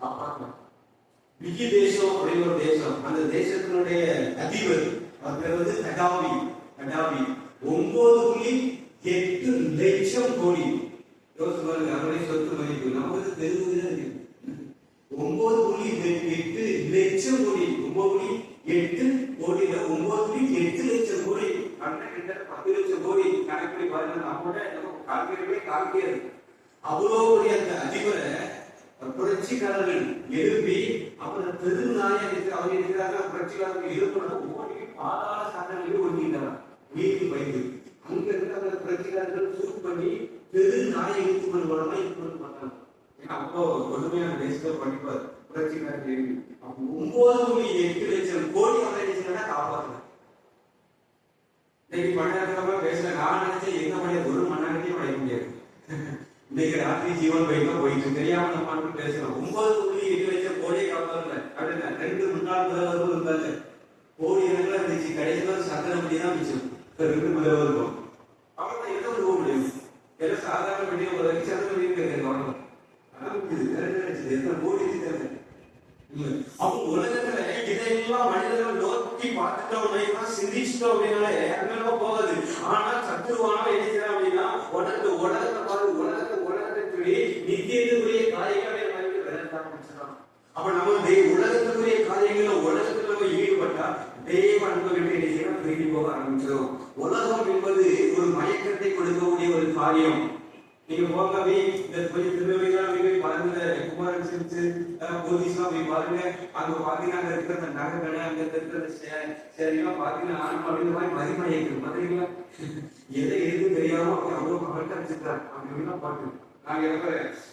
காப்பாற்றலாம். விக்கி தேசம் அப்படின்னு ஒரு தேசம், அந்த தேசத்தினுடைய அதிபர் அவர் கடாபி. 9.8 லட்சம் கோடி. யோசிச்சு பாருங்க, அவருடைய சொத்து மதிப்பு நமக்கு தெரிஞ்சதுதான் இருக்கு. 9.8 லட்சம் கோடி. 9.8 கோடியில 9.8 லட்சம் கோடி, கிட்ட 10 லட்சம் கோடி கணக்கு பாருங்க. நம்மோட கால்கிறவே கால்கிறது. அவ்வளோ அந்த அதிபரை புரட்சிக்காரர்கள் எழுப்பி அப்புறம் பெருநாயை அவங்க இருக்கிறாங்க. புரட்சிக்காரர்கள் எழுப்பணும் ஓடி பாதாள சாதனைகளை ஒதுக்கிட்டாங்க வீட்டில் வைத்து. அங்க இருந்து அந்த புரட்சிக்காரர்கள் சூட் பண்ணி பெரு நாயை இழுத்து கொண்டு வரலாம் இது கொண்டு பார்த்தாங்க. ஏன்னா அப்போ கொடுமையான தேசத்தை படிப்பார் புரட்சிக்காரர்கள் எழுப்பி. அப்போ 9.8 லட்சம் கோடி அவரை காப்பாற்றலாம். இன்னைக்கு மண்ணாக்கமா பேசல. நான் நினைச்சேன் எங்க மணிய ஒரு மண்ணாக்கத்தையும் படைக்க முடியாது. இன்னைக்கு ராத்திரி ஜீவன் பைக்கெல்லாம் போயிட்டு தெரியாம நம்ம பேசலாம். 9.8 லட்சம் கோடியை காப்பாற்றல அப்படின்னா 2 முன்னாள் முதல்வர்கள் இருந்தாங்க. கோடி இடங்கள்லாம் இருந்துச்சு, கடைசியில் சக்கரப்படி தான் மிச்சம். 2 முதல்வர்கள் அவர்தான் எங்க போக முடியும். எல்லாம் சாதாரண படி ஒரு சக்கரப்படி கவனம். எத்தனை கோடி தெரியல. அப்போ உலகத்துல இதையெல்லாம் மனிதர்கள் நோக்கி பார்த்துட்டோம், சிந்திச்சிட்டோம் அப்படின்னாலே அங்க போகுது. ஆனா சத்துருவான என்ன அப்படின்னா உலகத்தை சொல்லி நித்தியத்துக்குரிய காரியங்களை அப்ப நம்ம உலகத்துக்குரிய காரியங்கள உலகத்துல நம்ம ஈடுபட்டா தேவ அன்புகளை திரும்பி போக ஆரம்பிச்சிடும். உலகம் என்பது ஒரு மயக்கத்தை கொடுக்கக்கூடிய ஒரு காரியம். நீங்க போகவே இந்த கொஞ்சம் திருவிழா பாருங்க, குமாரன் சிரிச்சு போலீஸ்லாம் போய் பாருங்க. அங்க பாத்தீங்கன்னா அங்க இருக்கிற அந்த நகை கடை, அங்க இருக்கிற சரிலாம் பாத்தீங்கன்னா ஆரம்பம் அப்படின்ற மாதிரி மதிமணி இருக்குது பாத்தீங்களா. எதை எதுவும் தெரியாம அவ்வளவு கரெக்டா வச்சிருக்காரு அப்படின்னா பாட்டு. நாங்க எப்ப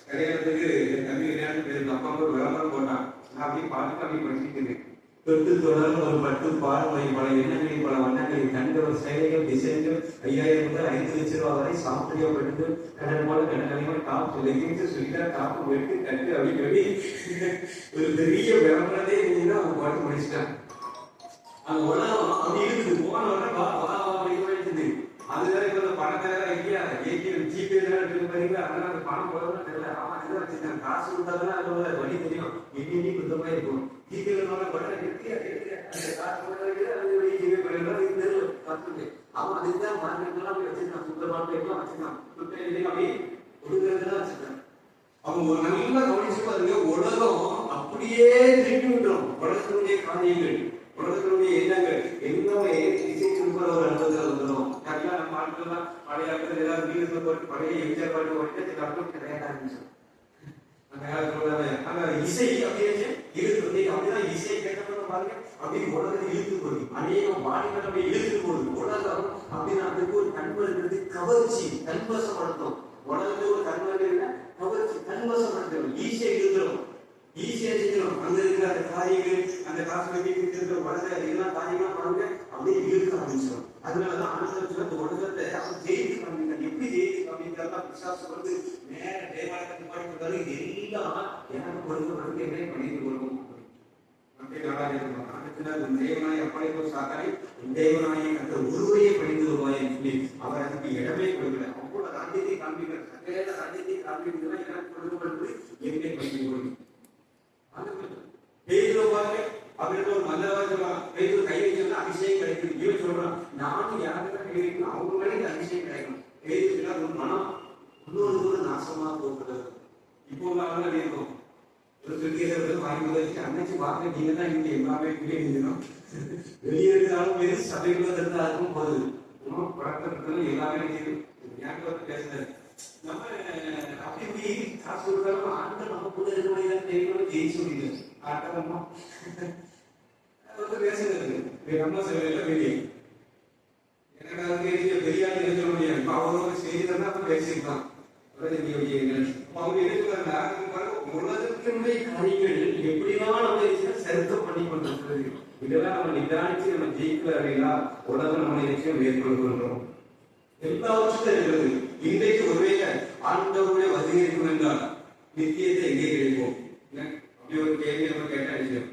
கல்யாணத்துக்கு தம்பி கல்யாணத்துக்கு போயிருந்தோம், அப்பா ஒரு விளம்பரம் போட்டான். நான் அப்படியே பார்த்துட்டு அப்படியே படிச்சுட்டு இருக்கேன். தொட்டு தொடர்ந்து ஒரு பட்டு பார்வை பல எண்ணங்களில் பல வண்ணங்களில் கண்கள் சேலைகள் டிசைன்கள் 5000 முதல் 5 லட்சம் ரூபாய் வரை சாப்பிடப்பட்டு கடல் போல கடற்கரைகள் டாப் லெகின்ஸ் ஸ்வீட்டர் டாப் வெட்டு கட்டு அப்படின்னு சொல்லி ஒரு பெரிய விளம்பரத்தை அவங்க பாட்டு முடிச்சிட்டாங்க. அந்த உலகம் அப்படி இருக்குது. போன உடனே வா வா வா அப்படின்னு இருக்குது. அதுதான் இப்ப பணத்தை இல்லையா ஏடிஎம் ஜிபே இருக்கு பாருங்க. அதனால அந்த பணம் போதும் தெரியல. அவன் இதை வச்சிருக்கான். காசு கொடுத்தாதான் அதோட வழி தெரியும். எண்ணி குத்தமா இருக்கும். ஜிபே பணம் எடுத்தியா அந்த காசு போடுறது அது ஜிபே பண்ணிடுறோம். இது தெரியல பார்த்துட்டு அவன் அதுதான் மார்க்கெட்லாம் போய் வச்சிருக்கான். சுத்த மார்க்கெட்லாம் வச்சிருக்கான். சுத்த இல்லையா அப்படி கொடுக்கறதுலாம் வச்சிருக்கான். அவங்க ஒரு நல்லா கவனிச்சு பாருங்க. உலகம் அப்படியே திருப்பி விட்டுரும். உலகத்தினுடைய காரியங்கள் உலகத்தினுடைய எண்ணங்கள் எல்லாமே இசை திருப்பத ஒரு அனுபவத்தில் வந்துடும். யாரெல்லாம் நம்ம ஆட்கள்லாம் பழைய ஆட்கள் ஏதாவது வீடு போட்டு பழைய எம்ஜிஆர் பாட்டு போட்டு சில ஆட்கள் கிடையாது ஆரம்பிச்சோம். அந்த காலத்துல அந்த இசை அப்படியே இழுத்து அப்படிதான் இசையை கேட்டப்ப பாருங்க அப்படியே உலகத்தை இழுத்து போகுது. அநேகம் பாடிகள் அப்படியே இழுத்து போகுது. உலகம் அப்படின்னு அதுக்கு ஒரு கண்மை இருக்கிறது. கவர்ச்சி கண்வசப்படுத்தும். உலகத்துக்கு ஒரு கண்மை இருக்குன்னா கவர்ச்சி கண்வசப்படுத்தும். ஈஸியா இழுத்துரும். ஈஸியா செஞ்சிடும். அங்க இருக்கிற அந்த காரியங்கள் அந்த காசு இருக்கிற வளர எல்லா காரியங்களும் பாருங்க அப்படியே இழுக்க ஆரம்பிச்சிடும். அதனாலதான் ஆனந்தத்துல அந்த உலகத்தை அவன் ஜெயித்து காமிக்கிறான். எப்படி ஜெயித்து காமிக்கிறான்? விசுவாசம் வந்து நேர தேவாலயத்துக்கு பாடுறாரு. எல்லாம் எனக்கு கொடுக்க என்ன பண்ணிட்டு கொடுக்கும் அப்படியே நல்லா இருக்கணும். அதுக்கு தேவனாய் அப்படி சாத்தாரி தேவனாயை அந்த உருவையை படித்து வருவாய் சொல்லி அவர் அதுக்கு இடமே கொடுக்கல. அவ்வளவு ராஜ்யத்தை காண்பிக்கிறார். சகல ராஜ்யத்தை காண்பிக்கிறதா எனக்கு கொடுக்கப்படுவது என்னை பண்ணி கொடுக்கும். அவருக்கு ஒரு மல்லவா சொல்லுவான். கை வைக்கணும் அபிஷேகம் கிடைக்கும். இவன் சொல்றான் நானும் யாருக்கும் கை வைக்கணும் அவங்க மேலே அபிஷேகம் கிடைக்கும். கை ஒரு மனம் இன்னொரு நாசமா போகிறது. இப்போ உள்ள இருக்கும் ஒரு கிரிக்கெட் வாங்கி வச்சு அன்னைக்கு பார்க்க நீங்க தான் இங்க எல்லாமே கிளியணும். வெளியே இருந்தாலும் பேரு சபைக்குள்ள இருந்தாலும் போகுது. பழக்கம் எல்லாமே ஞாபகத்தை பேசுறது. நம்ம அப்படி காசு கொடுத்தாலும் ஆண்கள் நம்ம கூட இருக்கிற தெரியும் ஜெயிச்சு முடியுது. ஆட்டமா பேசுறது நம்ம சொல்ல வெளியே எனக்கு பெரியாள் எழுத முடியாது. இப்ப அவரோட செய்திதான் பேசியிருக்கான். அவங்க இருக்கிற உலகத்தினுடைய காரியங்கள் எப்படிலாம் நம்ம சருத்தம் பண்ணி கொண்டிருக்கிறது. இதெல்லாம் நம்ம நிதானிச்சு நம்ம ஜெயிக்கல அப்படின்னா உலகம் நம்ம நிச்சயம் மேற்கொள்கிறோம். எல்லாவற்றும் இருக்கிறது. இன்றைக்கு ஒருவேளை ஆண்டவருடைய வருகை இருக்கும் என்றால் நித்தியத்தை எங்கே கிடைப்போம்? அப்படி ஒரு கேள்வி நம்ம கேட்ட விஷயம்.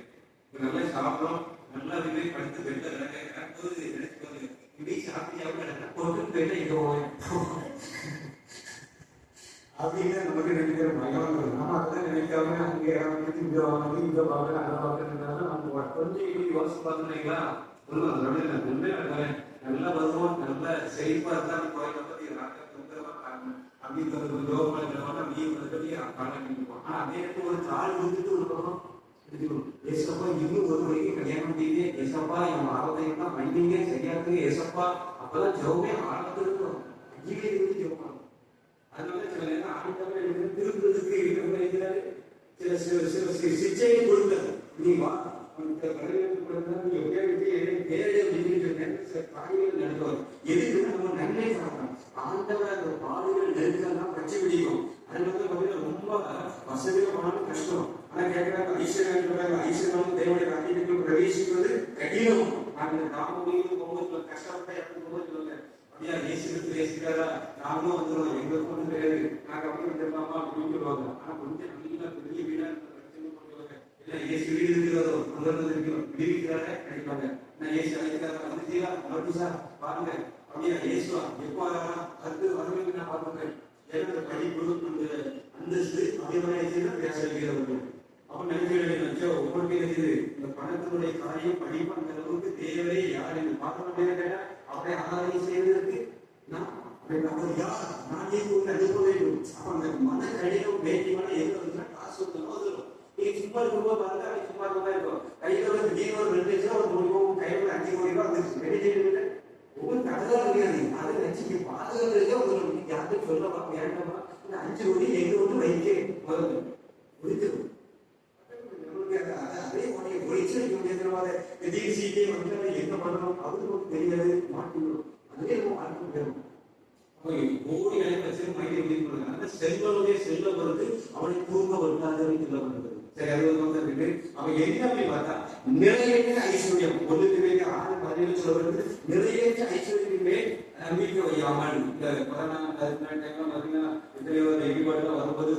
நல்லா சாப்பிடும் நல்லா வீட்டை படுத்து பெற்ற நடக்கும்போது நினைச்சு இப்படி சாப்பிட்டு போட்டு போயிட்டா இங்க அப்படின்னு நமக்கு நினைக்கிற பயம். நம்ம அதான் நினைக்காம அங்கே இங்க வாங்க இங்க பார்க்க அதை பார்க்கறதுனால நம்ம கொஞ்சம் இப்படி யோசிச்சு பார்த்துட்டீங்களா? நல்லா வருவோம் நல்ல செழிப்பா இருந்தா கோயிலை பத்தி அப்படின்னு அதே இடத்துல ஒரு கால் கொடுத்துட்டு ஒரு பக்கம் ஏசப்பா இன்னும் ஒரு வரைக்கும் கல்யாணம் செய்யுது. ஏசப்பா என் ஆபத்தையெல்லாம் மன்னிங்க சரியா இருக்கு ஏசப்பா. அப்பதான் ஜெபமே ஆரம்பத்துல இருக்கும். அங்கேயே இருந்து ஜெபம். அதனால சில நேரம் ஆண்டவரை திருப்பதுக்கு இருக்கிறாரு. சில சில சில சிச்சையை கொடுத்தாரு. நீ வா வரவேற்பு கொடுத்தா நீ காரியங்கள் நடத்துவார். எதுக்கு நம்ம நன்மை சாப்பிடணும். ஆண்டவர் அந்த பாடுகள் நெருக்கெல்லாம் பற்றி பிடிக்கும். அதனால ரொம்ப வசதியா போனாலும் கஷ்டம். ஆனா கேட்கிறாங்க ஐஸ்வர்யம் ஐஸ்வர்யம் தேவையான ராஜ்யத்துக்குள் பிரவேசிப்பது கடினம். அந்த ராமபுரியும் பொங்கல் கஷ்டப்பட்ட எப்படி பொங்கல் சொல்லுங்க அப்படியா ஏசுக்கு பேசிக்கிறாரா நானும் வந்துடும் எங்களுக்கு ஒன்றும் கிடையாது நாங்க அப்படி வந்துடலாமா அப்படின்னு சொல்லுவாங்க. ஆனா கொஞ்சம் நல்லா பெரிய வீடா ஏசு வீடு இருக்கிறதோ அங்க இருந்து இருக்கிறோம் விடுவிக்கிறாரே கிடைப்பாங்க. நான் ஏசு அழைக்கிறாரா வந்துட்டீங்களா மறுபடியும் சார் பாருங்க அப்படியா ஏசுவா எப்போ அடுத்து வரவேற்க நான் பார்த்துக்கிறேன். ஏன்னா படிப்பு அந்த அந்தஸ்து அப்படியே பேச வைக்கிறவங்க அப்ப நினைச்சு உங்களுக்கு இருக்குது இந்த பணத்தினுடைய காரியம் படிப்பு அந்த அளவுக்கு தேவை யார் என்று பார்க்க முடியாது. அவரை ஆராதனை செய்வதற்கு நான் யார் நானே கொண்டு அனுப்ப வேண்டும். அப்ப அந்த மன கடினம் வேண்டியமான எங்க காசு வந்துடும். நீங்க சும்மா இருக்கும்போது பாருங்க அப்படி சும்மா தான் இருக்கும். கையில ஒரு திடீர்னு ஒரு 2 லட்சம் ஒரு 3 கோடி கையில 5 கோடி ரூபாய் வந்துருச்சு. வெளியே உங்களுக்கு கடதான் முடியாது. அதை நினைச்சு பாதுகாக்கிறதே உங்களுக்கு யாருக்கும் சொல்லவா வேண்டாமா இந்த 5 கோடி எங்க வந்து வைக்க முதல்ல முடிச்சிடும். அதே உடைய ஒழிச்சு திடீர் சீட்டே வந்து என்ன பண்ணணும் அவருக்கு தெரியாது மாட்டிவிடும். அதே மாற்றம் வேணும். கோடி கணக்கு வச்சு மையம் கொடுக்குறாங்க. அந்த செல்வனுடைய செல்வ பொறுத்து அவனை தூங்க வருத்தாதவன் சொல்லப்படுகிறது. சரி, அது வந்து அவன் என்ன அப்படி பார்த்தா நிறைவேற்ற ஐஸ்வர்யம் ஒன்றுக்கு வேண்டிய 6-17 சொல்லப்படுது. நிறைவேற்ற ஐஸ்வர்யத்தின் மேல் நம்பிக்கை வையாமல் இந்த கொரோனா டைம்ல பாத்தீங்கன்னா எதிர்பார்ப்பு வரும்போது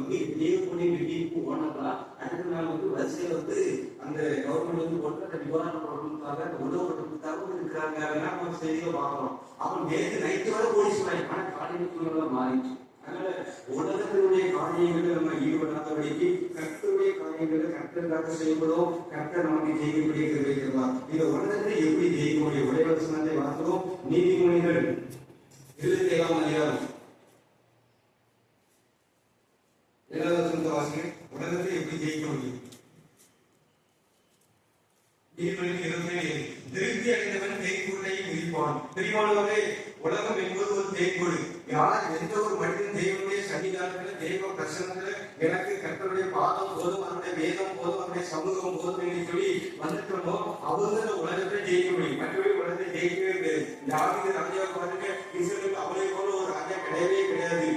வீட்டுக்கு ஓனப்பா அடுத்த நாள் வந்து வரிசையில வந்து அந்த கவர்மெண்ட் வந்து போட்டு நிவாரண பொருட்களுக்காக உணவு பொருட்களுக்காக இருக்கிறாங்க. நம்ம செய்தியை பார்க்கிறோம். அவன் நேற்று நைட்டு வரை ஓடி சொன்னாங்க. ஆனா காலையில் சூழ்நிலை மாறிச்சு. அதனால உலகத்தினுடைய காரியங்களை நம்ம ஈடுபடாதபடிக்கு கர்த்தருடைய காரியங்களை கர்த்தருக்காக செய்யப்படும். கர்த்தர் நமக்கு ஜெயிக்கக்கூடிய கிருபை தருவார். இந்த உலகத்தை எப்படி ஜெயிக்க முடியும்? ஒரே வசனத்தை வாசிக்கிறோம். நீதிமொழிகள் 27ஆம் அதிகாரம் 7வது வசனத்தை வாசிக்கிறேன். உலகத்தை எப்படி ஜெயிக்க முடியும்? நீதிமொழிகள் 27. திருப்தி அடைந்தவன் தேய்கூட்டையும் விரிப்பான். பிரிவானவரே, உலகம் என்பது ஒரு தேய்கூடு. யார் எந்த ஒரு மனிதன் தேவனுடைய சன்னிதானத்துல தேவ பிரசன்னத்துல எனக்கு கர்த்தருடைய பாதம் போதும், அவருடைய வேதம் போதும், அவருடைய சமூகம் போதும் என்று சொல்லி வந்துட்டோமோ அவங்க இந்த உலகத்தை ஜெயிக்க முடியும். மற்றபடி உலகத்தை ஜெயிக்கவே முடியாது. தாவீது ராஜா பாருங்க, இஸ்ரவேல் அவரை போல ஒரு ராஜா கிடையவே கிடையாது.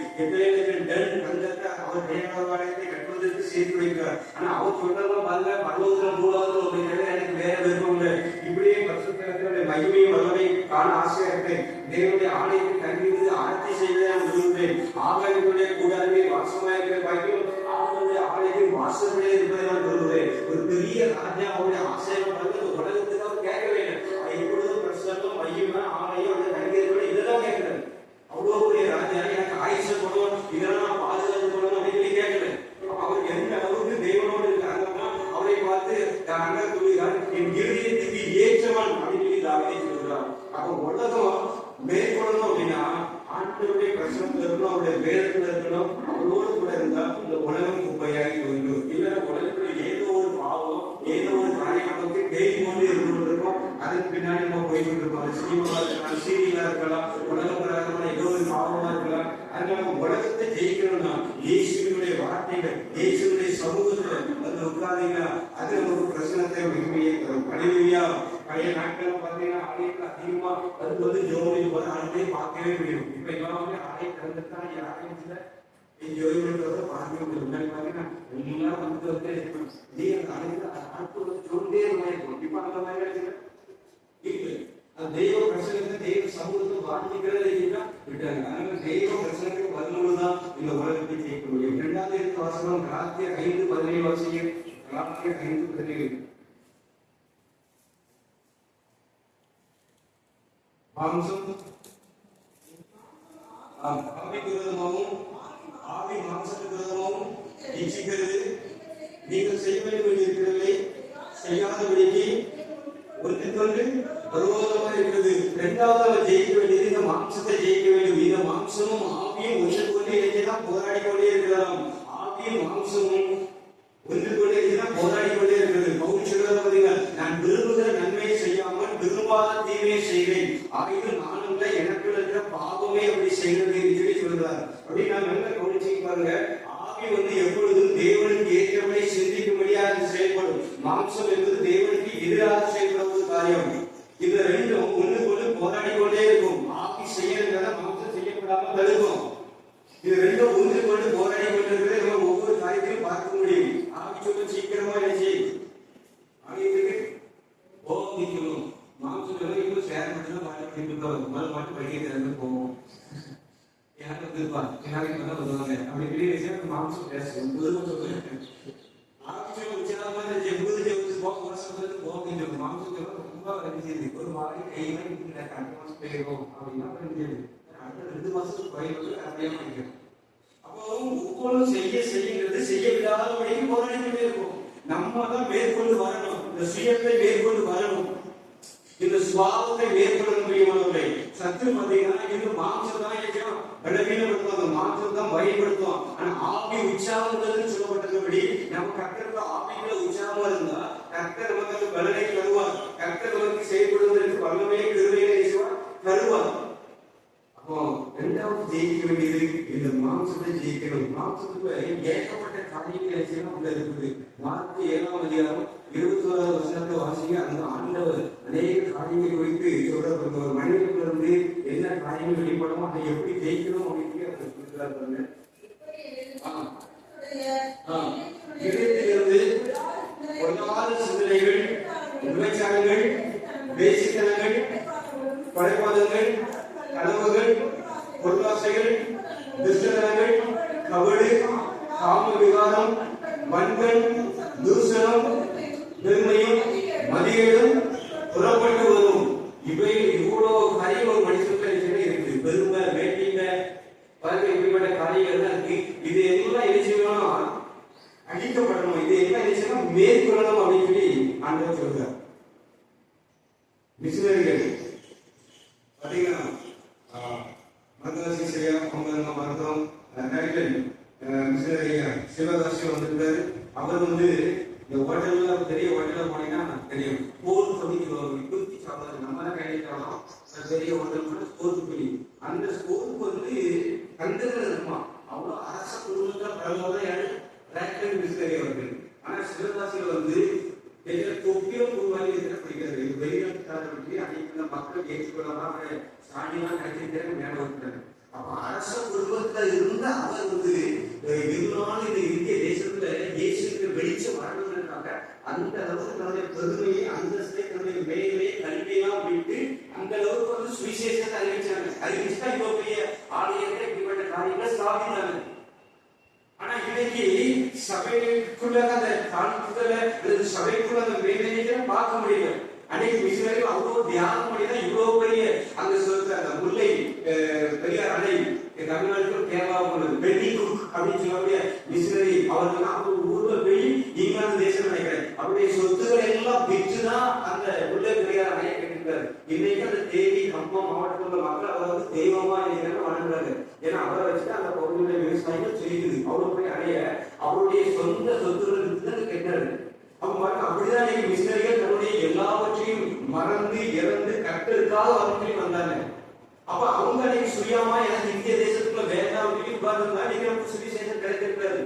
கந்தத்தை அவர் தேவாலயத்தை கட்டுவதற்கு சேர்த்து வைக்கிறார். ஆனா அவர் சொல்றதெல்லாம் பாருங்க, பரலோகத்துல 3வது அப்படிங்கிறது எனக்கு வேற விருப்பம் இல்லை. இப்படியே பரிசுத்தத்தினுடைய மகிமையும் வல்லமை காண ஆசையா இருக்கேன். தேவனுடைய ஆலயத்தை கல்விந்து ஆரத்தி செய்வதை நான் விரும்புகிறேன். ஆகாயத்துடைய கூடாரமே வாசமாயிருக்கிற பாக்கியம் அவனுடைய ஆலயத்தின் வாசல்களே இருப்பதை நான் விரும்புகிறேன். ஒரு பெரிய ராஜா அவருடைய ஆசையம் வந்து உலகத்துக்கு அவர் கேட்க வேண்டும். இப்பொழுதும் பிரசன்னம் மகிமை ஆலயம் அந்த கல்வியர்களோட இதெல்லாம் கேட்கிறார். அவ்வளவு பெரிய ராஜா எனக்கு ஆயுஷ கொள்வோம், இதெல்லாம் நான் பாதுகாத்து கொள்ளணும் அப்படின்னு கேட்கல. அவர் எந்த அளவுக்கு தெய்வனோடு இருக்காங்கன்னா அவரை பார்த்து அண்ணன் சொல்லுகிறார், என் இருதயத்துக்கு ஏற்றவன் அப்படின்னு சொல்லி தாவீது சொல்கிறார். அப்ப உலகம் மேற்கொள்ளணும் அப்படின்னா ஆண்டவருடைய பிரசனத்துல இருக்கணும், அவருடைய வேதத்துல இருக்கணும். அவரோடு கூட இருந்தா இந்த உலகம் குப்பையாகி போயிடும். இல்ல உலகத்துல ஏதோ ஒரு பாவம் ஏதோ ஒரு காரியம் நமக்கு தேடி கொண்டு இருந்து இருக்கும். அதுக்கு பின்னாடி நம்ம போய்கிட்டு இருக்கோம். அது சினிமாவா இருக்கலாம், சீரியலா இருக்கலாம், உலக பிரகாரமான ஏதோ ஒரு பாவமா இருக்கலாம். அதனால உலகத்தை ஜெயிக்கணும்னா இயேசுவினுடைய வார்த்தைகள், இயேசுவினுடைய சமூகத்துல வந்து உட்கார்ந்தீங்கன்னா அது நமக்கு பிரசனத்தை மிகமையை தரும். ஹல்லேலூயா. பழைய நாட்கள் பார்த்தீங்கன்னா ஆலயத்தில் அதிகமா அது வந்து ஜோதிக்கு போது ஆளுமே பார்க்கவே முடியும். இப்ப எல்லாமே ஆலயம் திறந்துட்டான். யாரையும் ஜோதி பண்றத பார்க்கவே முடியும். முன்னாடி பார்த்தீங்கன்னா எல்லாம் வந்து அந்த ஆலயத்தில் ஆட்கள் வந்து சொல்லிட்டே இருக்கும். இப்ப அந்த மாதிரி இல்லை. அந்த தெய்வ பிரசனத்தை தெய்வ சமூகத்தை வாங்கிக்கிறதே விட்டாங்க. அதனால தெய்வ பிரசனத்துக்கு வரும்போதுதான் இந்த உலகத்தை ஜெயிக்க முடியும். 2வது வாசகம் கலாத்தியர் 5:17 வாசிங்க. கலாத்தியர் 5:17. மாம்சம் ஆவிக்கு விரோதமாகவும் ஆவி மாம்சத்துக்கு விரோதமாகவும் இச்சிக்கிறது. நீங்கள் செய்ய வேண்டும் இருக்கிறதை செய்யாதபடிக்கு ஒன்றுக்கொன்று விரோதமாக இருக்கிறது. 2வது அவர் ஜெயிக்க வேண்டியது இந்த மாம்சத்தை ஜெயிக்க வேண்டும். இந்த மாம்சமும் ஆவியும் ஒன்றுக்கொண்டு இணைந்துதான் போராடி கொண்டே இருக்கிறார். ஆவியும் மாம்சமும் ஒன்றுக்கொண்டே இணைந்துதான் போராடி கொண்டே இருக்கிறது. பவுல் சொல்றத பாத்தீங்கன்னா, நான் விரும்புகிற நன்மையை செய்யாமல் விரும்பாத தீமையை செய்வேன். ஆகியும் நானும் எனக்கு இருக்கிற பாவமே அப்படி செய்கிறது என்று சொல்லி சொல்றார். அப்படி நான் நல்ல கவனிச்சு பாருங்க. ஆவி வந்து எப்பொழுதும் தேவனுக்கு ஏற்றபடி சிந்திக்கும்படியாக செயல்படும். மாம்சம் என்பது தேவனுக்கு எதிராக செயல்படுவது காரியம். இந்த ரெண்டும் ஒண்ணுக்கொண்டு போராடி கொண்டே இருக்கும். ஆவி செய்யறதுனால மாம்சம் செய்யப்படாமல் தடுக்கும். இது ரெண்டும் ஒன்றுக்கொண்டு போராடி கொண்டிருக்கிறத நம்ம ஒவ்வொரு காரியத்தையும் பார்க்க முடியும். ஆவி சொல்ல சீக்கிரமா நினைச்சு ஆகியதுக்கு போகணும். மாம்சம் இன்னும் சேர மட்டும் பாட்டு படிக்கிறது போவோம். எனக்கு வந்துருப்பா எனக்கு வருவாங்க அப்படி வெளியே மாம்சம் பேசுவோம். ரொம்ப ஒரு மாதிரி கையெல்லாம் போயிடும் அப்படின்னா 2 மாசத்துக்கு குறைவு. அப்போ ஒவ்வொன்றும் செய்யுங்கிறது செய்ய விடாதபடிக்கு போராடிக்கிட்டே இருக்கும். நம்ம தான் மேற்கொண்டு வரணும். இந்த சுயத்தை மேற்கொண்டு வரணும். இந்த சுபாவத்தை மேற்கொள்ள முடியுமானவர்களை சத்து பார்த்தீங்கன்னா இந்த மாம்சம் தான் பலவீனப்படுத்தும், மாம்சம் தான் பயன்படுத்தும். ஆனா ஆவி உற்சாகம்ன்றது சொல்லப்பட்டபடி நம்ம கர்த்தருக்கு ஆவிக்குள்ள உற்சாகமா இருந்தா கர்த்தர் நமக்கு பலனை தருவார். கர்த்தர் நமக்கு செயல்படுவதற்கு வல்லமே கிருபையை தருவார். அப்போ 2வது ஜெயிக்க வேண்டியது இந்த மாம்சத்தை ஜெயிக்கணும். மாம்சத்துக்குள்ள ஏகப்பட்ட காரியங்களை செய்யணும் உள்ள இருக்குது. மார்க்கு 7ஆம் அதிகாரம் 21வது வசனத்தை வாசிங்க. அந்த ஆண்டவர் அநேக காரியங்கள் குறித்து சொல்ற ஒரு மனிதனுக்கு இருந்து என்ன காரியங்கள் வெளிப்படமோ அதை எப்படி ஜெயிக்கணும் அப்படின்னு அவர் சொல்கிறார். இதயத்திலிருந்து பொல்லாத சிந்தனைகள், விபச்சாரங்கள், வேசித்தனங்கள், கொலைபாதங்கள், கனவுகள், பொருளாசைகள், துஷ்டதனங்கள், கபடு, காம விகாரம், வன்கண், தூசணம், பெருமையும் மதியேடும் புறப்பட்டு வரும். இவ்வளவு காரியம் ஒரு மனுஷத்துல இருக்கு. பெருமை, வேட்டிங்க, பாருங்க இப்படிப்பட்ட காரியங்கள் தான் இருக்கு. இது எல்லாம் என்ன செய்யணும்? அழிக்கப்படணும். இது எல்லாம் என்ன செய்யணும்? மேற்கொள்ளணும் அப்படின்னு சொல்லி ஆண்டவர் சொல்றார். மிஷினரிகள் பாத்தீங்கன்னா மருத்துவ செய்ய அவங்க மருத்துவம் மிஷினரி சிவகாசி வந்திருக்காரு. அவர் இந்த ஹோட்டல்ல பெரிய ஹோட்டல்ல போனீங்கன்னா தெரியும், ஸ்கோர் சொல்லி குத்தி சாப்பிடாது. நம்ம தான் கையில் சாப்பிடலாம். பெரிய ஹோட்டல் ஸ்கோர் சொல்லி அந்த ஸ்கோருக்கு கண்டுகள் இருக்குமா? அவ்வளோ அரச குடும்பத்துல பரவாயில்ல டிராக்டர் மிஷினரி வருது. ஆனா சிவகாசியில தொப்பியும் உருவாகி பிடிக்கிறது. வெளிநாட்டுக்காரர்களுக்கு அனைத்து மக்கள் ஏற்றுக்கொள்ளலாம் சாணியெல்லாம் கிடைச்சிருக்காரு மேல வந்துட்டாரு. அப்ப அரச குடும்பத்துல இருந்த அவர் இருந்தாலும் இந்த இந்திய தேசத்துல இயேசுக்கு வெளிச்சம் வரணும்னாங்க. அந்த அளவுக்கு தன்னுடைய பெருமையை, அந்தஸ்தை, தன்னுடைய மேலே கல்வியெல்லாம் விட்டு அந்த அளவுக்கு சுவிசேஷத்தை அறிவிச்சாங்க. அறிவிச்சுதான் இவ்வளவு பெரிய ஆலயத்தை இப்படிப்பட்ட காரியங்களை ஸ்தாபித்தாங்க. ஆனா இன்னைக்கு சபைக்குள்ள அந்த தாழ்த்துதல அல்லது சபைக்குள்ள அந்த வேதனையை பார்க்க முடியல. அன்னைக்கு மிஷினரி அவ்வளவு தியானம் பண்ணிதான் இவ்வளவு பெரிய அங்க சொல்ற அந்த முல்லை பெரியார் அணை தமிழ்நாட்டுக்கு கேரளாவுக்கு பென்னி குக் அப்படின்னு சொல்லக்கூடிய மிஷினரி அவர்கள் அவங்க ஊர்ல போய் இங்கிலாந்து தேசம் நினைக்கிறேன் அவருடைய சொத்துக்களை எல்லாம் விற்றுதான் அந்த முல்லை பெரியார் அணையை கட்டிருக்காரு. இன்னைக்கு அந்த தேவி கம்பம் மாவட்டத்தில் உள்ள மக்கள் அவரை தெய்வமா நினைக்கிறாங்க, வணங்குறாங்க. ஏன்னா அவரை வச்சுட்டு அந்த பகுதியுடைய விவசாயிகள் செய்யுது. அவ்வளவு போய் அடைய அவருடைய சொந்த சொத்துக்கள் விற்றுதான் கெட்டாரு. அவங்க அப்படிதான் இன்னைக்கு மிஷினரிகள் தன்னுடைய எல்லாவற்றையும் மறந்து இறந்து கட்டலுக்காக அவர்களே வந்தாங்க. அப்ப அவங்க அன்னைக்கு சுயமா எனக்கு இந்திய தேசத்துக்குள்ள வேண்டாம் உட்கார்ந்து நீங்க நமக்கு சுவிசேஷம் கிடைத்திருக்காரு.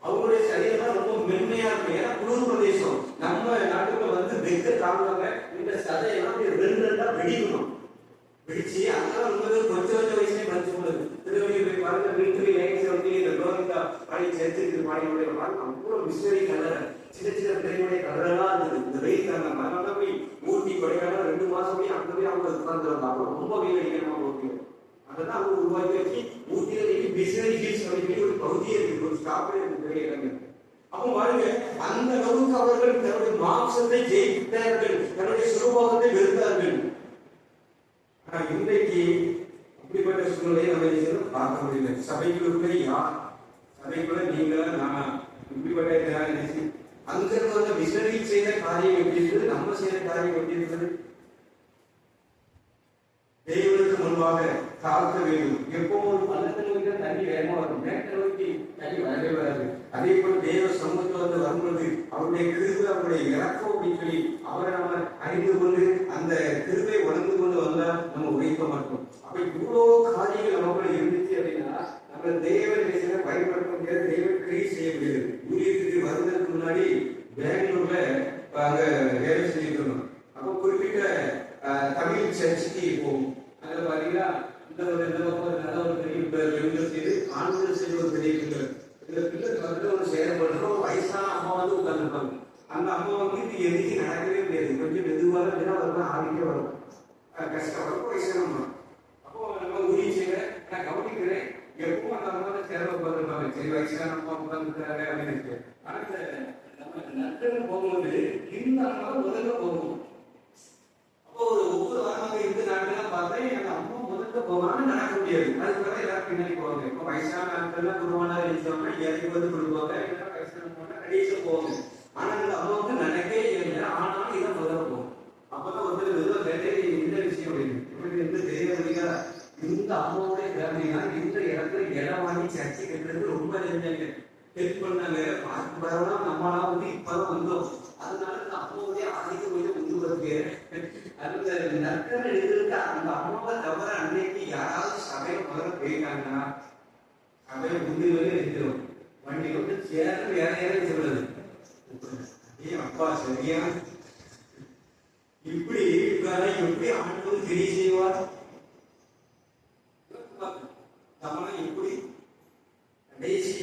அவங்களுடைய சரீரம் ரொம்ப மென்மையா இருக்கும். ஏன்னா குளிர் பிரதேசம். நம்ம நாட்டுக்குள்ள வெக்க தாங்குவாங்க. இந்த சதையெல்லாம் ரெண்டா வெடிக்கணும். வெடிச்சு அதெல்லாம் கொஞ்சம் கொஞ்சம் வயசுலேயே படிச்சு கொடுது. திருவள்ளுவர் போய் பாருங்க, மிலிட்டரி லைன்ஸ் இந்த கோவிந்தா பழைய சேர்த்து பாடியுடைய பாருங்க அவ்வளோ மிஷினரி கலர் சின்ன சின்ன பிள்ளைகளுடைய கலரெல்லாம் இருந்தது. இந்த வெயில் தாங்க மரம் போய் ஊட்டி கொடைக்கானல் 2 மாசம் போய் அங்க போய் அவங்க உட்கார்ந்துருவாங்க. அப்புறம் ரொம்ப வெயில் அடிக்கணும் ஊட்டி. அதான் அவங்க உருவாக்கி வச்சு ஊட்டியில மிஷினரி ஹில்ஸ் அப்படின்னு ஒரு பகுதியே இருக்கு, ஒரு ஸ்டாப்பே இருக்கு பெரிய இடங்கள். அப்போ பாருங்க அந்த அளவுக்கு அவர்கள் தன்னுடைய மாம்சத்தை ஜெயித்தார்கள், தன்னுடைய சுரூபத்தை வெறுத்தார்கள். ஆனா இன்றைக்கு அப்படிப்பட்ட சூழ்நிலையை நம்ம பார்க்க முடியல. சபைக்குள்ள யார், சபைக்குள்ள நீங்களா நானா, இப்படிப்பட்ட அங்கிருந்து வந்த மிஷனரி செய்த காரியம் எப்படி இருக்குது, நம்ம செய்த காரியம் எப்படி இருக்குது? தேவனுக்கு முன்பாக தாழ்த்த வேண்டும். எப்பவும் பள்ளத்தில் வைக்கிற தண்ணி வேகமா வரும், மேட்டை நோக்கி தண்ணி வரவே வராது. அதே போல தேவ சமூகத்தில் வரும்பொழுது அவருடைய கிருபை, அவருடைய இறக்கம் அப்படின்னு சொல்லி அவரை நம்ம அறிந்து கொண்டு அந்த கிருபை உணர்ந்து கொண்டு வந்தா நம்ம உழைக்க மாட்டோம். அப்ப இவ்வளவு காரியங்கள் நமக்குள்ள இருந்துச்சு அப்படின்னா நம்ம தேவ பயன்படுத்த முடியாது, தேவ கிரியை செய்ய முடியாது. ஊழியத்துக்கு வருவதற்கு முன்னாடி பெங்களூர்ல அங்க வேலை செஞ்சுட்டு இருந்தோம். அப்போ குறிப்பிட்ட தமிழ் சர்ச்சுக்கு போகும். அங்க பாத்தீங்கன்னா இந்த ஒரு நல்ல ஒரு பெரிய செய்து ஆண்கள் செய்து ஒரு பெரிய பிள்ளை, இந்த பிள்ளை ஒரு செயல்படுறோம். வயசான அம்மா உட்கார்ந்துருப்பாங்க. அந்த அம்மா இது எதுக்கு நடக்கவே முடியாது, கொஞ்சம் மெதுவாக வருவாங்க, ஆடிக்கே வரும், கஷ்டப்படும் வயசான அம்மா. அப்போ நம்ம உதவி செய்யறேன், நான் கவனிக்கிறேன். எப்பவும் அந்த அம்மா தான் சேர உட்காந்துருப்பாங்க. சரி வயசான அம்மா உட்காந்துருக்காங்க அப்படின்னு. ஆனா நம்ம நட்பு போகும்போது இந்த அம்மா முதல்ல போகும். அப்போ ஒவ்வொரு வாரமாக இருந்து நாட்கள்லாம் பார்த்தேன், எங்க அம்மா முதல்ல போவான்னு நடக்க முடியாது. அதுக்காக எல்லாரும் பின்னாடி போவாங்க. இப்போ வயசான நாட்கள்லாம் குடும்பம்னா எழுதிச்சவங்க இறங்கி கொடுப்பாங்க, வயசான போனா கடைசியா போவாங்க. ஆனா இந்த அம்மாவுக்கு நடக்கவே இல்லை. ஆனாலும் இதான் முதல்ல போகும். அப்பதான் ஒருத்தர் எதுவும் வேலையை இந்த விஷயம் அப்படின்னு இப்படி இருந்து தெரியவில்லையா? இந்த அம்மாவுடைய திறமையா இந்த இடத்துல இடம் வாங்கி சர்ச்சை கட்டுறது ரொம்ப தெரிஞ்சாங்க, ஹெல்ப் பண்ணாங்க. பார்த்து பரவாயில்ல நம்மளாம் இப்பதான் வந்தோம். அதனால இந்த அம்மாவுடைய ஆதிக்க கொஞ்சம் முன்னுக்கு அந்த நற்கரை எழுதிருக்க அந்த அம்மாவை தவிர அன்னைக்கு யாராவது சபையை முதல்ல போயிட்டாங்கன்னா சபையை முன்னுவே எழுதிடும். வண்டி சேர்ந்து வேற யாரும் சொல்றது அப்பா சரியா இப்படி நம்மளுக்கு தெரிய செய்வார். தமிழ் எப்படி கடைசி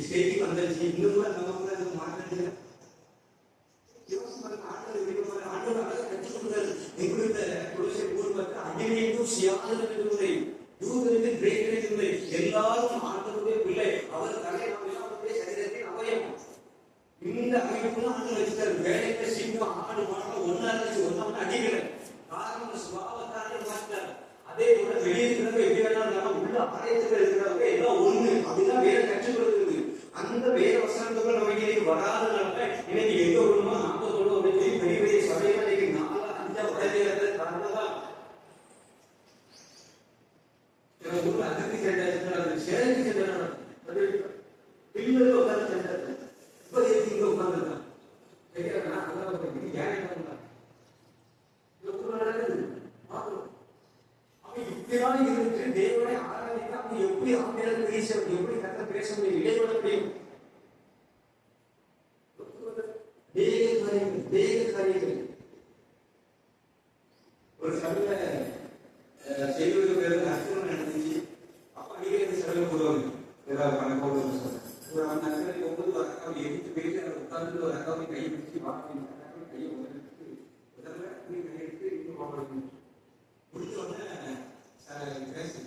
ஸ்டேஜ் வந்தாச்சு, இன்னும் நமக்கு மாற்றம் எல்லாரும் ஆண்டவருடைய பிள்ளை. அவர் தலை சரீரத்தின் அவயம். இந்த அமைப்புல ஆண்டு வச்சுட்டாரு. வேலைக்கு சிங்கம் ஆடு மாடு ஒன்னா அடிக்கல. காரணம் சுபாவத்தாலே மாற்றார். அதே போல வெளியே இருக்கிறவங்க எப்படி வேணாலும் உள்ள ஆலயத்தில் இருக்கிறவங்க எல்லாம் ஒண்ணு அப்படிதான் வேற கற்றுக் கொடுக்குது. அந்த வேற வசனங்கள் நம்ம இன்னைக்கு வராதனால இன்னைக்கு எங்க விடணுமோ 40 பெரிய பெரிய சபையில இன்னைக்கு 4-5 வடதேசத்தை தாண்டதான் ஊர்ல அதிர்ச்சி சென்றாரு, சேலைக்கு சென்றாரு, பிள்ளைகள் உட்கார்ந்து சென்றாரு. இப்ப இங்க உட்கார்ந்துருக்கான். சரியா அவன் இப்படிதான் இருந்து தேவனை ஆராதிக்க அவன் எப்படி ஆண்மையாக பேச எப்படி கத்த பேச முடியும், இடைவெள முடியும். ஒரு சபையில செய்வது பேரு அர்த்தம் நடந்துச்சு. அப்ப அடிக்கடி சபையில போடுவாங்க. ஏதாவது பண்ண போடுவாங்க. ஒரு அந்த அக்கறை 9 அக்காவை எடுத்து போயிட்டு அதை உட்கார்ந்து ஒரு அக்காவை கையை பிடிச்சி வாங்க கையை உதவிட்டு முதல்ல கையை எடுத்து இன்னும் வாங்க முடிச்ச உடனே பேசு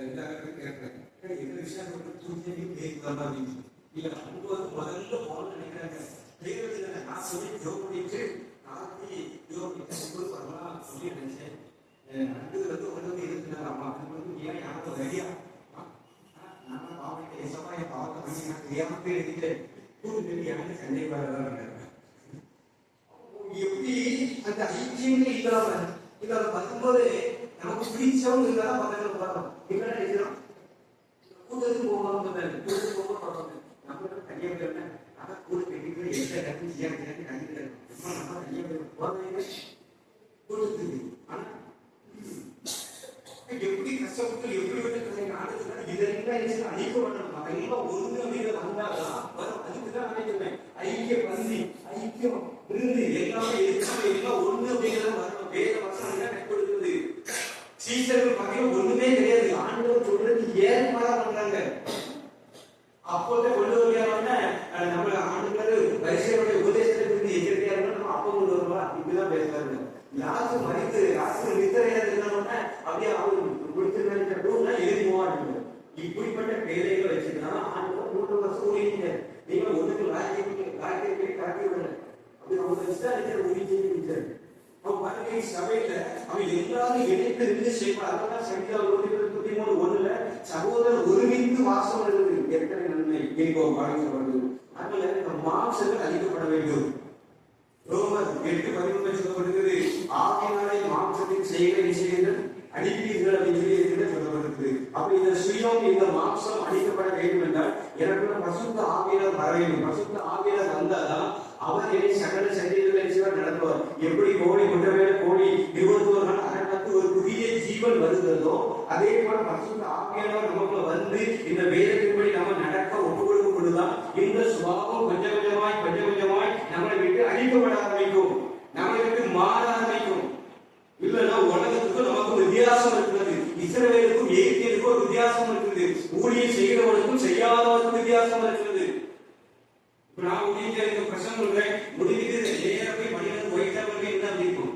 இந்த கேட்கிறேன் எந்த விஷயம் தூக்கி பேசுவாங்க அப்படின்னு. இல்ல அவங்க வந்து முதல்ல போன நினைக்கிறாங்க. தெய்வத்தில் நான் சொல்லி ஜோக் பண்ணிட்டு நாளைக்கு ஜோக் பண்ணிட்டு வரலாம் சொல்லி நினைச்சேன். அடுத்தது வந்து உடனே இருக்கிறார். அம்மா அது வந்து ஏன் யாரும் ரெடியா நான் பாவத்தை எசமா என் பாவத்தை பண்ணி நான் தெரியாம போய் எடுக்கிறேன். கூட்டு எனக்கு சண்டை வரதான் எப்படி அந்த ஐக்கியமே இல்லாம இதை வரும்போது நமக்கு பிடிச்சவங்க இருந்தா பக்கத்துல வரணும். என்ன நினைக்கிறோம் கூட்டத்துக்கு போகணும் கூட்டத்துக்கு போக பார்ப்பாங்க. நம்ம தனியாக போயிருந்தேன் அதான் கூட பெரிய எந்த இடத்துல செய்ய கண்டிப்பாக நம்ம தனியாக போகிறேன் கூட்டத்துக்கு. ஆனா எப்படி கஷ்டப்பட்டு எப்படி விட்டு இதெல்லாம் அழிக்க வேண்டாம். அதெல்லாம் ஒழுங்கு மீது வந்தாதான் வரும். அதுக்குதான் நினைக்கிறேன் ஐக்கிய பந்தி ஐக்கியம் இருந்து எல்லாமே எதிர்ப்பு எல்லாம் ஒண்ணு அப்படிங்கிறத வரணும். வேத வசனம் தான் கொடுக்குது. சீசர்கள் பகையில ஒண்ணுமே கிடையாது. ஆண்டவர் சொல்றது ஏற்பாடா பண்றாங்க. அப்போதான் கொண்டு வரையாம நம்ம ஆண்டுகள் வரிசையோட உபதேசத்தை குறித்து எச்சரிக்கையா இருக்கணும். நம்ம அப்போ கொண்டு வருவா இப்படிதான் பேசுறாங்க. யாருக்கு மறித்து யாருக்கு நித்திரையா இருக்கணும்னா அப்படியே அவரு குடிச்சிருந்தா எழுதி போவாங்க. இப்படிப்பட்ட வேலைகளை வச்சுதான் ஆண்டவர் 3 வருஷம் ஊழியீங்க. நீங்க ஒண்ணுக்கு காட்டி விடல. அப்படி அவங்க விசாரிக்கிற ஊழியர் அவன் பாருங்க சபையில அவன் எல்லாரும் இணைத்து இருந்து செய்வார். அதெல்லாம் சங்கீதம் 133:1 சகோதரர் ஒருமித்து வாசம் இருக்குது எத்தனை நன்மை இனிப்போ பாதிக்கப்படுது. அதனால இந்த மாம்சங்கள் அழிக்கப்பட வேண்டும். ரோமர் 8:11 சொல்லப்படுகிறது. ஆகையினாலே மாம்சத்தின் செய்கிற விஷயங்கள் அடிப்பீர்கள் அப்படின்னு சொல்லப்படுகிறது. அப்படி இந்த சுயம் இந்த மாம்சம் அழிக்கப்பட வேண்டும் என்றால் எனக்கு பசுத்த ஆவியார் வர வேண்டும். பசுத்த ஆவியார் வந்தாதான் அவர் என்னை சகல சரீரங்களை நடத்துவார். எப்படி கோழி கொண்டவேல கோழி 21 நாள் அரங்கத்து ஒரு புதிய ஜீவன் வருகிறதோ அதே போல பசுத்த ஆவியார் நமக்குள்ள வந்து இந்த வேதத்தின்படி நம்ம நடக்க ஒப்பு கொடுக்கும் பொழுதுதான் இந்த சுபாவம் கொஞ்சம் கொஞ்சமாய் நம்மளை விட்டு அழிக்கப்பட ஆரம்பிக்கும். நம்மளை விட்டு மாற ஆரம்பிக்கும். இல்லைன்னா உலகத்துக்கும் நமக்கு வித்தியாசம் இருக்கிறது. இஸ்ரவேலுக்கும் எகிப்தியருக்கும் ஒரு வித்தியாசம் இருக்குது. ஊழியம் செய்கிறவர்களுக்கும் செய்யாதவருக்கும் வித்தியாசம் இருக்கிறது. இப்ப நான் ஊழியத்தை இந்த பிரச்சனை சொல்றேன் முடிவுக்கு நேர போய் மனிதன் போயிட்டாங்க என்ன இருக்கும்.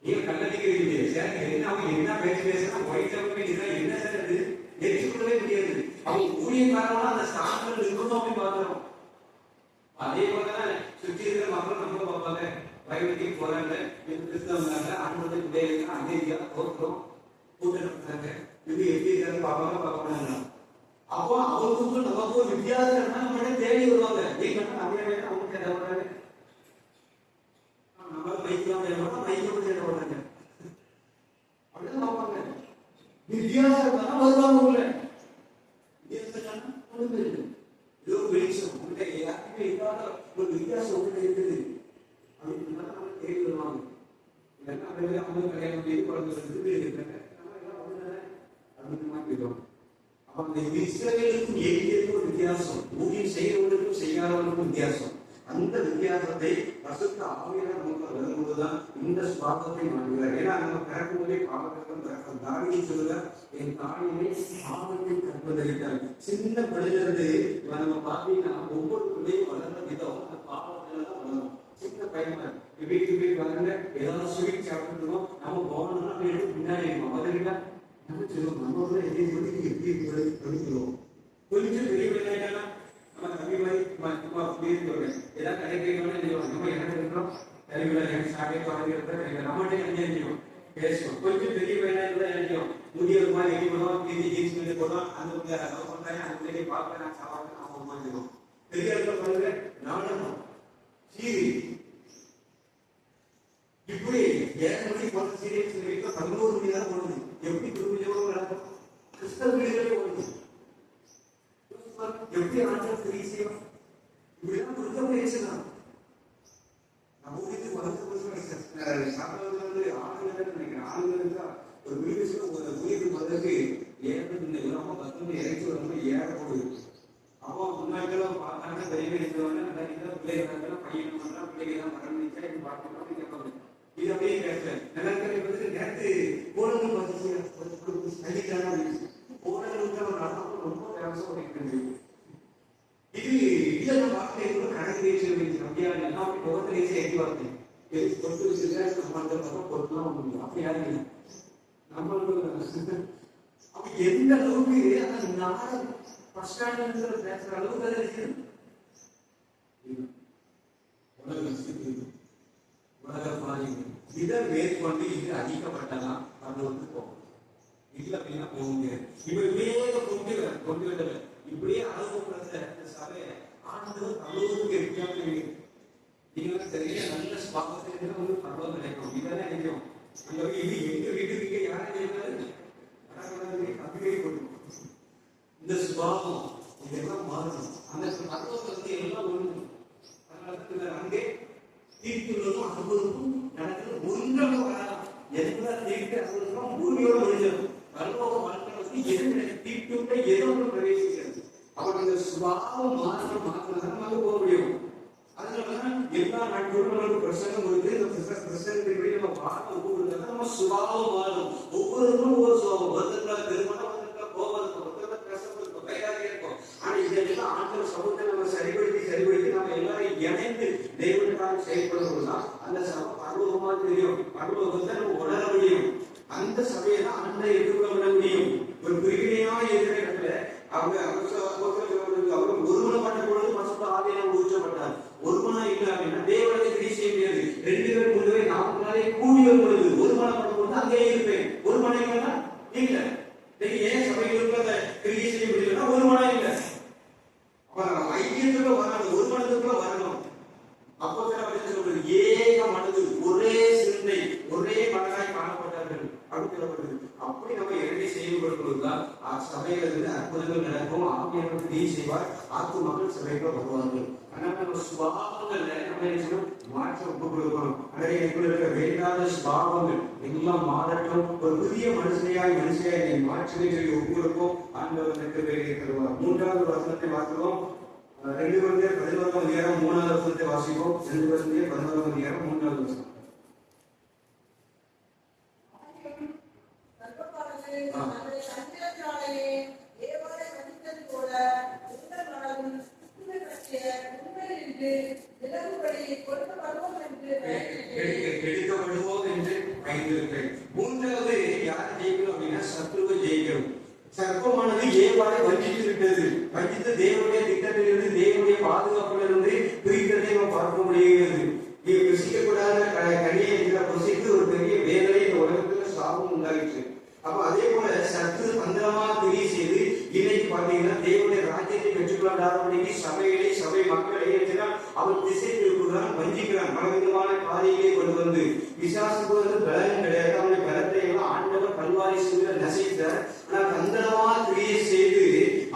நீங்க கல்லடிக்கிறீங்க சார் என்ன அவங்க என்ன பேசுனா போயிட்டாங்க என்ன சார் அது ஏற்றுக்கொள்ளவே முடியாது. அவங்க ஊழியக்காரனா அந்த ஸ்தானங்கள் இருக்கணும் அப்படின்னு பாக்குறோம். அதே போலதான் சுற்றி இருக்கிற மக்கள் நம்ம பார்ப்பாங்க. பைபிளுக்கு போறாங்க, கிறிஸ்தவங்க ஆண்களுடைய பிள்ளைகளுக்கு அமெரிக்கா தோற்றம் கூட்டம் இது எப்படி இருக்காங்க பார்ப்பாங்க. அப்போ அவங்களுக்கும் நமக்கு ஒரு வித்தியாசம் நம்ம தேடி வருவாங்க. அவங்க கேட்டாங்க நம்ம மைக்கலாம் மைக்க அப்படிதான் பார்ப்பாங்க. வித்தியாசம் வருவாங்க உள்ள வெளிச்சம் உள்ள யாருக்குமே இல்லாத ஒரு வித்தியாசம் உள்ள இருக்குது. தேடி வருவாங்க. அவங்க கல்யாணம் செய்து குழந்தை இருக்காங்க. நம்ம எல்லாம் ஒண்ணு அப்படின்னு மாற்றிடுவோம். அப்ப இந்த இஸ்ரவேலுக்கும் எகிப்தியருக்கும் ஒரு வித்தியாசம், ஊழியம் செய்கிறவர்களுக்கும் செய்யாதவர்களுக்கும் வித்தியாசம். அந்த வித்தியாசத்தை பசுத்த ஆவியானவர் நமக்கு வரும்போதுதான் இந்த சுவாபத்தை மாற்றுகிறார். ஏன்னா நம்ம பிறக்கும் போதே பாவத்திற்கும் பிறக்கும். தாவீது சொல்லுகிறார், என் தாயினை பாவத்தை கற்பதறித்தார். சின்ன பிள்ளையிலிருந்து நம்ம பார்த்தீங்கன்னா ஒவ்வொரு பிள்ளையும் வளர்ந்த விதம் அந்த பாவத்துல தான் வளரும். சின்ன பையன் வீட்டுக்கு வளர்ந்த ஏதாவது ஸ்வீட் சாப்பிட்டுருக்கோம், நம்ம போனோம்னா பின்னாடி அவர்கிட்ட நம்ம சொல்லுவோம், நம்மளோட எப்படி படிக்கிறோம். கொஞ்சம் பெரிய விளையாட்டா நம்ம தம்பி மாதிரி ஏதாவது கிடைக்கிறோம், நம்ம என்ன இருக்கிறோம் கல்வியில சாப்பிட்டு வாங்கிருக்க நம்மகிட்ட நினைக்கிறோம் பேசுவோம். கொஞ்சம் பெரிய விளையாட்டு நினைக்கிறோம், முதியோர் மாதிரி எடி போடுவோம், ஜீன்ஸ் பண்ணி போடுவோம், அந்த அந்த பிள்ளைங்க பார்க்க நான் சாப்பிட்டு நான் உட்காந்துருவோம். பெரிய இடத்துல பாருங்க நாடகம் சீரி இப்படி 7 மணிக்கு போன சீரியல் 11 மணி நேரம் போடுது. எப்படி குடும்பம் நடக்கும்? கிறிஸ்தவ வீடுகளே ஓடுது. எப்படி ஆண்டவர் கிரியை செய்வார்? இப்படிதான் குடும்பம் பேசலாம். நம்ம வீட்டுக்கு வளர்த்து சாப்பிடுறது ஆளுநர் நினைக்கிறேன். ஆளுநருக்கு ஒரு வீடு ஒரு வீட்டுக்கு வந்ததுக்கு ஏற்பட்டு ரொம்ப கஷ்டம் இறைச்சி வரும்போது ஏற போடுது. அப்போ முன்னாடிலாம் பார்த்தாங்க தெரியவே இருந்தவங்க அந்த பிள்ளைகள் பையன் பண்றா பிள்ளைகள் மரணிச்சா இது பார்க்கணும் கேட்பாங்க. இது அப்படியே பேசல நிலக்கரை நேரத்து போனவங்க ரொம்ப விவசாயம் இருக்கிறது. இது இல்ல வார்த்தை கூட கணக்கு பேச்சு அப்படியா எல்லாம் முகத்தை பேசி எட்டி வார்த்தை பொட்டு வச்சிருக்கா பொருட்கெல்லாம் முடியும். அப்படி யாருங்க நம்மளுக்கு அப்படி எந்த அளவுக்கு அந்த நாடு பஸ் ஸ்டாண்ட்ல பேசுற அளவுக்கு அது இருக்கு. உலக பாதிப்பு இதை மேற்கொண்டு இது அதிகப்பட்டதான் அது போகும். இல்ல அப்படின்னா போக முடியாது. இப்ப வேக கொண்டு வரல இப்படியே அனுபவப்படுத்த சபையை ஆனந்தம் அனுபவத்துக்கு இருக்காங்க. நீங்க தெரிய நல்ல ஸ்பாகத்துல வந்து பரவாயில்ல கிடைக்கும். இதெல்லாம் நினைக்கும் அங்க இது எங்க வீட்டுக்கு யாரும் கம்பியை கொண்டு இந்த சுபாவம் இதெல்லாம் மாறணும். அந்த அனுபவத்தை வந்து எல்லாம் ஒண்ணு. அதனால அங்கே தீர்ப்புகளும் அனுபவத்தும் நடக்கிறது ஒன்றாக வரலாம். எதுக்குதான் தீர்ப்பு அனுபவம் பூமியோட முடிஞ்சிடும். அனுபவம் வாழ்க்கை எது தீர்ப்புள்ள ஏதோ ஒன்று பிரவேசிக்கிறது. அவர் இந்த சுபாவம் மாற்றதான் நம்ம போக முடியும். அதனாலதான் எல்லா நாட்களும் பிரசங்கம் கொடுத்து இந்த பிரசங்கத்தின்படி நம்ம பார்க்க ஒவ்வொரு நம்ம சுபாவம் மாறும். ஒவ்வொருவரும் ஒவ்வொரு சுபாவம் ஒருத்தருக்காக திருமணம் ஒருத்தருக்காக கோபம் இருக்கும், ஒருத்தருக்காக கஷ்டம் இருக்கும், கைதாக இருக்கும். ஆனா இதெல்லாம் ஆண்டவர் சமூகத்தை நம்ம சரிபடுத்தி நம்ம எல்லாரும் இணைந்து தேவனுக்காக செயல்படுவதுதான் அந்த சபை பருவமா தெரியும். பருவத்தை நம்ம உணர முடியும். அந்த சபையை தான் அன்னை எதிர்கொள்ள விட முடியும். ஒரு பிரிவினையா இருக்கிற இடத்துல அவங்க ஒருமனப்பட்ட பொழுது பசுத்த ஆவியானவர் ஊற்றப்பட்டார். ஒருமனா இல்லை அப்படின்னா தேவனை கிரியை செய்ய முடியாது. 2 பேர் 3 பேர் 4 நாளே கூடி வரும் பொழுது ஒருமனப்பட்ட பொழுது அங்கே இருப்பேன். ஒருமனை இல்லைன்னா இல்ல. ஏன் சபைகளுக்கு கிரியை செய்ய முடியலன்னா ஒருமனா இல்லை. அப்ப ஐக்கியத்துக்குள்ள வரணும், ஒருமனத்துக்குள்ள வரணும். அப்போ சொல்றது ஏக மனது ஒரே சிந்தை ஒரே மனதாய் காணப்பட்டார்கள் அப்படின்னு சொல்லப்படுது. அப்படி நம்ம இரண்டை செயல்படுத்துவதுதான் சபையில இருந்து அற்புதங்கள் நடக்கும். ஆவியானவர் கிரியை செய்வார். ஆத்து மக்கள் சபைக்குள்ள வருவார்கள். அதனால நம்ம சுபாவங்கள்ல நம்ம மாற்ற ஒப்பு கொடுக்கணும். இருக்கிற வேண்டாத சுபாவங்கள் எல்லாம் மாறட்டும். ஒரு புதிய மனுஷனையாய் மாற்றத்தை சொல்லி ஒப்பு கொடுப்போம். ஆண்டவருக்கு இருக்கிறோம். 3வது வசனத்தை வாசிப்போம். 2 Corinthians 11ஆம் அதிகாரம் 3வது வசனத்தை வாசிப்போம். 2 Corinthians 11ஆம் அதிகாரம் 3வது வசனம். எடுக்கப்படுவோம் என்று பயந்திருக்கிறேன். 3வது யார் ஜெயிக்கணும் அப்படின்னா சத்ருவை ஜெயிக்கணும். சர்ப்பமானது ஏவாளை வஞ்சித்து விட்டது. வஞ்சித்து தேவனுடைய திட்டத்திலிருந்து தேவனுடைய பாதுகாப்பிலிருந்து பிரிக்கிறதை நம்ம பார்க்க முடிகிறது. புசிக்கக்கூடாத கனியை புசித்து ஒரு பெரிய வேதனை இந்த உலகத்துல சாபம் உண்டாயிற்று. அப்ப அதே போல சற்று தந்திரமா கிரியை செய்து இன்னைக்கு பாத்தீங்கன்னா தேவனுடைய ராஜ்யத்தை பெற்றுக்கொள்ளாதபடிக்கு சபை மக்களை அவன் திசை திருப்புகிறான், வஞ்சிக்கிறான். பலவிதமான காரியங்களை கொண்டு வந்து பிசாசுக்கு வந்து பலன் கிடையாது. அவனுடைய பலத்தை எல்லாம் ஆண்டவர் கல்வாரி செய்த நசைத்தார். ஆனா தந்திரமா கிரியை செய்து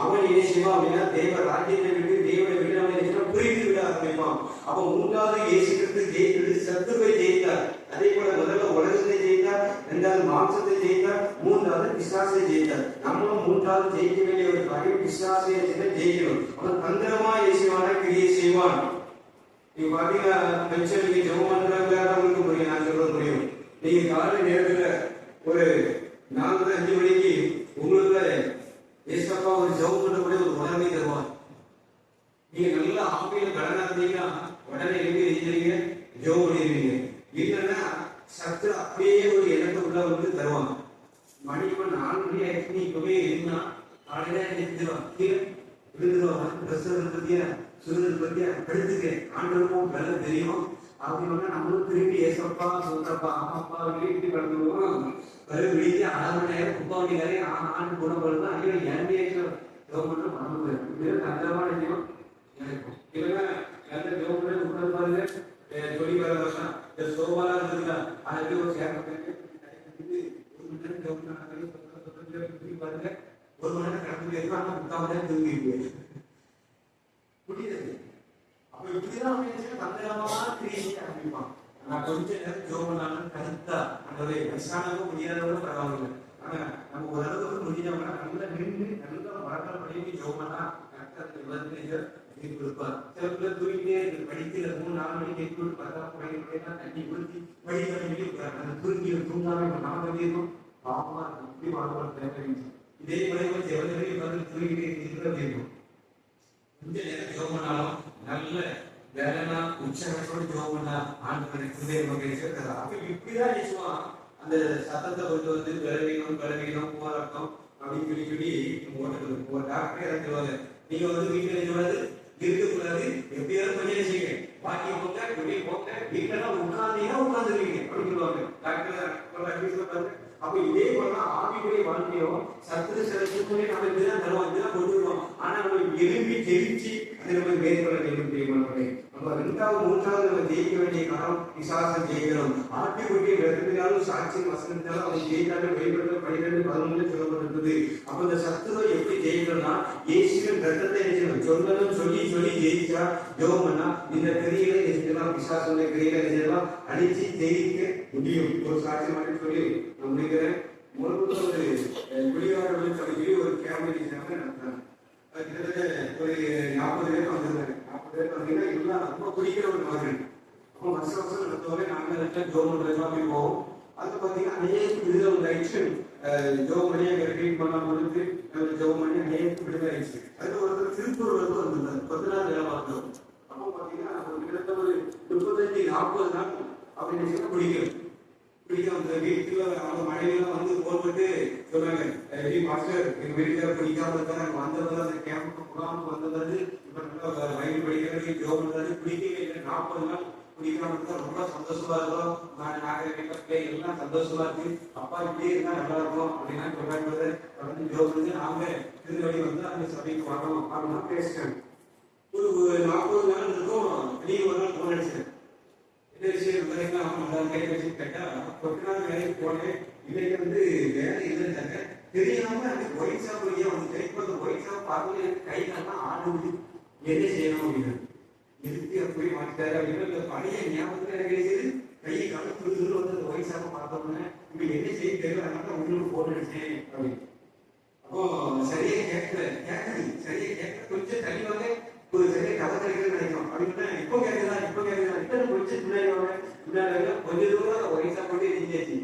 அவன் என்ன செய்வான் அப்படின்னா தேவ ராஜ்யத்தை விட்டு தேவனை விட்டு அவன் புரிந்து விட ஆரம்பிப்பான். அப்ப 3வது இயேசு கிறிஸ்து ஜெயித்தது சத்துருவை ஜெயித்தார். அதே போல முதல்ல உலகத்தை ஜெயித்தார், 2வது மாம்சத்தை ஜெயித்தார், 3வது பிசாசை ஜெயித்தார். நம்மளும் 3வது ஜெயிக்க வேண்டிய ஒரு காரியம் பிசாசை ஜெயிக்கணும். அவன் தந்திரமா இயேசுவான கிரியை செய்வான். நீங்க பாத்தீங்கன்னா பென்ஷன் நீங்க ஜெபம் பண்றாங்க உங்களுக்கு புரியும், நான் சொல்றது புரியும். நீங்க காலை நேரத்துல ஒரு 4-5 மணிக்கு உங்களுக்கு ஏசப்பா ஒரு ஜெபம் பண்ணக்கூடிய ஒரு உணர்வை தருவார். நீங்க நல்லா ஆவியில கடனா இருந்தீங்கன்னா உடனே எழுதி எழுதிங்க ஜெபம் பண்ணிடுவீங்க. இல்லைன்னா சத்து அப்படியே ஒரு எண்ணத்தை உள்ள வந்து தருவாங்க. மணி இப்ப 4 மணி ஆயிடுச்சு, நீ இப்பவே இருந்தா காலையில எழுதிடுவான், கீழே விழுந்துருவாங்க. பிரசவத்தை பத்தியா சுருதத்தை பத்தியா படுத்துக்க ஆண்டவருக்கும் வேலை தெரியும் அப்படின்னா நம்மளும் திரும்பி ஏசப்பா சொல்றப்பா ஆமாப்பா வீட்டு கடந்துருவோம். பிறகு வீட்டு 1/2 மணி நேரம் 30 மணி நேரம் ஆண்டு குணப்படுது. ஐயோ என் கவர்மெண்ட் மறந்து தந்திரமான விஷயம் இருக்கும். இல்லைன்னா நல்ல கவர்மெண்ட் உட்காந்து பாருங்க சொல்லி வர வருஷம் இந்த சோபாலா இருக்குதுங்களா அதுக்கு ஒரு சேர் பாருங்க 1 மணி நேரம் கடந்து இருக்கும். ஆனா 3/4 மணி நேரம் தூங்கிட்டு புரியுது. அப்ப இப்படிதான் தந்திரமா கிரியேட் ஆரம்பிப்பான். நான் கொஞ்ச நேரம் ஜோம் பண்ணாலும் கருத்தா அந்த வயசானவங்க முடியாதவங்க பரவாயில்லை. ஆனா நம்ம ஓரளவுக்கு முடிஞ்சவங்க நல்லா நின்று நல்லா வரலாறு பண்ணி ஜோம் பண்ணா கொடுப்பார். சில பேர் தூங்கிட்டே படிக்கிற 3-4 மணிக்கு எட்டு பார்த்தா தண்ணி குடிச்சு படிக்க தூங்கி தூங்காம நாம இருக்கும் பாவமா இப்படி வாழ்வாங்க. இதே மாதிரி ஜெவனி வந்து தூங்கிட்டே இருக்கும். கொஞ்ச நேரம் ஜோம் பண்ணாலும் நல்ல வேலைனா உற்சாகத்தோடு ஜோம் பண்ணா ஆண்டு அப்ப இப்படிதான் நிச்சயம் அந்த சத்தத்தை கொண்டு வந்து பலவீனம் போராட்டம் அப்படின்னு சொல்லி ஓட்டுறது. ஒரு டாக்டரே இறந்துருவாங்க. நீங்க வந்து வீட்டுல இருக்கக்கூடாது, எப்படியாவது கொஞ்சம் செய்யுங்க, பாக்கி போங்க வெளியே போங்க, வீட்டுல உட்கார்ந்தீங்கன்னா உட்கார்ந்துருவீங்க அப்படின்னு சொல்லுவாங்க டாக்டர். அப்ப இதே போலதான் ஆவிக்குரிய வாழ்க்கையும் சத்து சிறப்புமே நம்ம இதுதான் தருவோம், இதுதான் கொண்டு வருவோம். ஆனா நம்ம எலும்பி ஜெயிச்சு அதை நம்ம மேற்கொள்ள வேண்டும். நம்ம 2வது 3வது நம்ம ஜெயிக்க வேண்டிய காலம் விசாசம் ஜெயிக்கிறோம். ஆட்டுக்குட்டியை வெறுப்பினாலும் சாட்சி வசனத்தாலும் அவங்க ஜெயிக்காமல் வெளிப்படுத்த 12-11 சொல்லப்பட்டிருக்குது. அப்ப இந்த சத்துவை எப்படி ஜெயிக்கணும்னா இயேசுவின் ரத்தத்தை சொல்லணும் சொல்லி ஜெயிச்சா ஜெபம் பண்ணா இந்த கிரியில செஞ்சலாம், விசாசம் கிரியில செஞ்சலாம் அடிச்சு ஜெயிக்க முடியும். ஒரு சாட்சி மாதிரி சொல்லி நான் முடிக்கிறேன். முதல்ல ஒரு குடிகாரர்கள் சொல்லி ஒரு கேம்பெயின் நடத்தாங்க. கிட்டத்தட்ட ஒரு 40 பேர் வந்திருந்தாங்க. 40 பேர் வந்தீங்கன்னா எல்லாம் ரொம்ப குடிக்கிற ஒரு மகன். அப்போ வருஷம் நடத்தவரை நாங்கள் ஜோம் பண்றது போவோம். அது பார்த்தீங்கன்னா அநேக விடுதலை ஆயிடுச்சு. ஜோம் பண்ணி அங்கே ட்ரீட் பண்ணாம வந்து ஜோம் பண்ணி அநேக விடுதலை ஆயிடுச்சு. அது ஒருத்தர் திருப்பூர் வந்து வந்திருந்தார். 10 நாள் வேலை பார்த்தோம். அப்போ பார்த்தீங்கன்னா ஒரு கிட்டத்தட்ட ஒரு 35-40 நாள் அப்படின்னு குடிக்கிறோம். அந்த வீட்டுல அவங்க மனைவியெல்லாம் வந்து போட்டு சொன்னாங்க, மாஸ்டர் எங்க வீட்டுக்கார பிடிக்காம இருக்காங்க, வந்தது அந்த கேம்புக்கு முகாமுக்கு வந்தது இப்ப நல்லா வயல் படிக்கிறது ஜோம் பண்றது பிடிக்கவே இல்லை. 40 நாள் குடிக்காம இருந்தா ரொம்ப சந்தோஷமா இருக்கும். எல்லாம் சந்தோஷமா இருக்கு. அப்பா இப்படியே இருந்தா நல்லா இருக்கும் அப்படின்னா சொல்றாங்க. தொடர்ந்து ஜோம் பண்ணி நாங்க திருநெல்வேலி வந்து அந்த சபைக்கு வரணும் அப்படின்னா பேசுறேன். ஒரு 40 நாள் இருக்கும். நீ ஒரு நாள் போன் அடிச்சேன். என்ன விஷயம் கேட்டா கொஞ்ச நாள் வேலைக்கு போனேன். இன்னைக்கு வந்து வேலை இல்லைன்னாங்க. தெரியாம அந்த ஒயிட் ஷாப் வழியா வந்து அந்த ஒயிட் ஷாப் பார்த்து கை காலெல்லாம் ஆடுது. என்ன செய்யணும் அப்படின்னு எதுக்கு அப்படி மாட்டாரு அப்படின்னு பழைய ஞாபகத்துல எனக்கு கிடைச்சது. கையை கலந்து வந்து அந்த ஒயிட் ஷாப்பை பார்த்தோம்னா இப்ப என்ன செய்ய தெரியல, அதனால உங்களுக்கு போன் அடிச்சேன் அப்படின்னு. அப்போ சரியா கேட்குது சரியா கேட்க கொஞ்சம் தள்ளிவாங்க ஒரு சரியா கதை கிடைக்குதுன்னு நினைக்கிறோம் அப்படின்னா இப்போ கேட்குதா கொஞ்சம் முன்னாடி கொஞ்சம் தூரம் ஒயிட் ஷாப் பண்ணி செஞ்சாச்சு.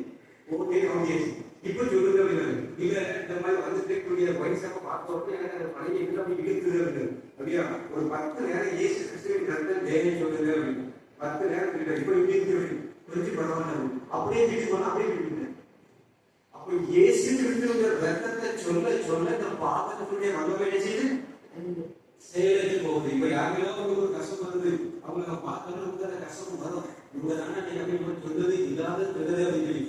ஓகே கவனியாச்சு. இப்ப சொல்லுங்க அப்படின்னாரு. இல்ல இந்த மாதிரி வந்துட்டு கூடிய ஒயிட் ஷாப்பை பார்த்தோம் எனக்கு அந்த பழைய அப்படி இருக்குது அப்படியா ஒரு 10 நேரம் இயேசு கிறிஸ்துவின் ரத்தம் ஜெயம் சொல்லுங்க அப்படின்னு 10 நேரம் இப்ப இப்படி இருக்கு கொஞ்சம் பரவாயில்ல அப்படியே வீட்டுக்கு போனா அப்படியே வீட்டுக்கு. அப்ப இயேசு கிறிஸ்துவின் ரத்தத்தை சொல்ல இந்த பாவத்துக்குரிய மனவேலை செய்து செயலுக்கு போகுது. இப்ப யாருக்கெல்லாம் ஒரு கஷ்டம் வருது அவங்க பார்த்தோம்னா அந்த கஷ்டம் வரும். இவங்க தானே நீங்க சொல்றது இல்லாத சொல்றது அப்படின்னு சொல்லி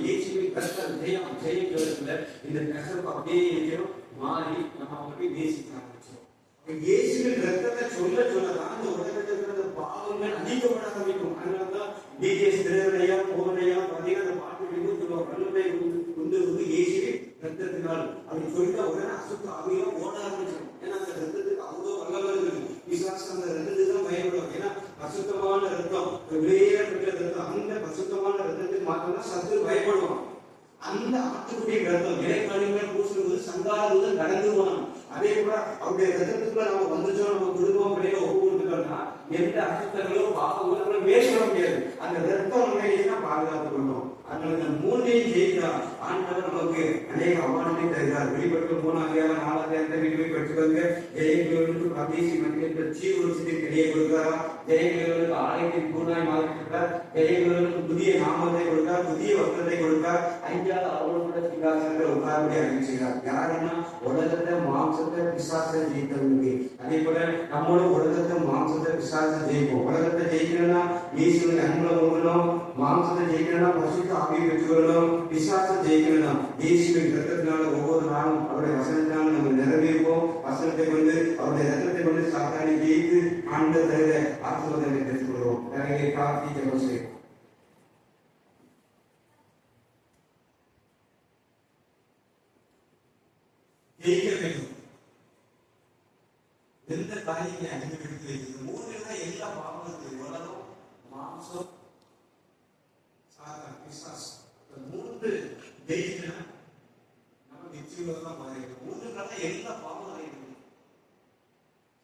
இயேசுவின் கஷ்டம் ஜெயம் சொல்ல இந்த கஷ்டம் அப்படியே இருக்கணும் மாறி நம்ம அவங்க நேசிக்க ஆரம்பிச்சோம். இயேசுவின் ரத்தத்தை சொல்லதான் இந்த உலகத்தில் இருக்கிற பாவங்கள் அழிக்கப்பட ஆரம்பிக்கும். அதனாலதான் டிஜேஸ் திருவனையா போவனையா பார்த்தீங்கன்னா அந்த பாட்டு சொல்லுவாங்க வல்லமை வந்து இயேசுவின் ரத்தத்தினால் அப்படின்னு சொல்லிட்டு உடனே அசுத்த ஆவியெல்லாம் ஓட ஆரம்பிச்சிடும். ஏன்னா அந்த ரத்தத்துக்கு அவ்வளோ வல்லமை இருக்கு. விசுவாசம் அந்த ரத்தத்துக்கு தான் பயப்படுவாங்க. ஏன்னா பசுத்தமான ரத்தம் வெளியேறப்பட்ட ரத்தம் அந்த பசுத்தமான ரத்தத்துக்கு மாத்திரம் சத்து பயப்படுவான். அந்த ஆட்டுக்குட்டிய ரத்தம் இலைக்காலின் மேல் பூசும்போது சங்காரங்கள் கடந்து போனான். அதே கூட அவருடைய ரத்தத்துக்குள்ள நம்ம வந்துச்சோம், நம்ம குடும்பம் பிள்ளைய ஒப்புக்கொடுத்துட்டோம்னா எந்த அசுத்தங்களோ பாவங்களோ நம்மள மேற்கொள்ள முடியாது. அந்த ரத்தம் நம்ம பாதுகாத்துக் கொள்ளும். அதனால இந்த மூன்றையும் ஜெயித்தா ஆண்டவர் நமக்கு அநேக அவார்டுகளை தருகிறார். வெளிப்பட்டு 3-4 வீடுகளை பெற்றுக்கொண்டு ஜெயங்களுக்கு பிரதேசி மத்திய ஜீவனத்திற்கு இடையே கொடுக்கிறார். ஜெயங்களுக்கு ஆலயத்தின் பூர்ணாய் மாறிவிட்டார். ஜெயங்களுக்கு புதிய நாமத்தை கொடுத்தார், புதிய வஸ்திரத்தை கொடுத்தார். 5வது அவரோட சிங்காசனத்தை உட்கார்ந்து அறிவிக்கிறார். யாருன்னா உலகத்தை மாம்சத்தை பிசாசை ஜெயித்தவங்களுக்கு. அதே போல நம்மளோட உலகத்தை மாம்சத்தை பிசாசை ஜெயிப்போம். உலகத்தை ஜெயிக்கணும்னா இயேசுவின் அன்புல போகணும். மாம்சத்தை ஜெயிக்கணும்னா பரிசுத்த ஆவியை பெற்றுக்கொள்ளணும். பிசாசை ஜெயிக்கணும்னா இயேசுவின் இரத்தத்தினால ஒவ்வொரு நாளும் அவருடைய வசனத்தினால நம்ம நிறைவேறுவோம். வசனத்தை கொண்டு அவருடைய இரத்தத்தை கொண்டு சாத்தானை ஜெயித்து ஆண்டவர் தருகிற ஆசீர்வாதத்தை பெற்றுக்கொள்வோம். நிறைய கார்த்தி ஜெபம் செய்வோம். ஜெயிக்க வேண்டும். எந்த காரியங்களை அனுபவித்து வைக்கிறது? 3 தான் எல்லா பாவங்களும். உலகம், மாம்சம், சாத்தான், பிசாசு. 3 ஜெயிக்கணும்னா நம்ம நிச்சயம் மாறிடும். 3 எல்லா பாவங்களும் ஆயிடுது.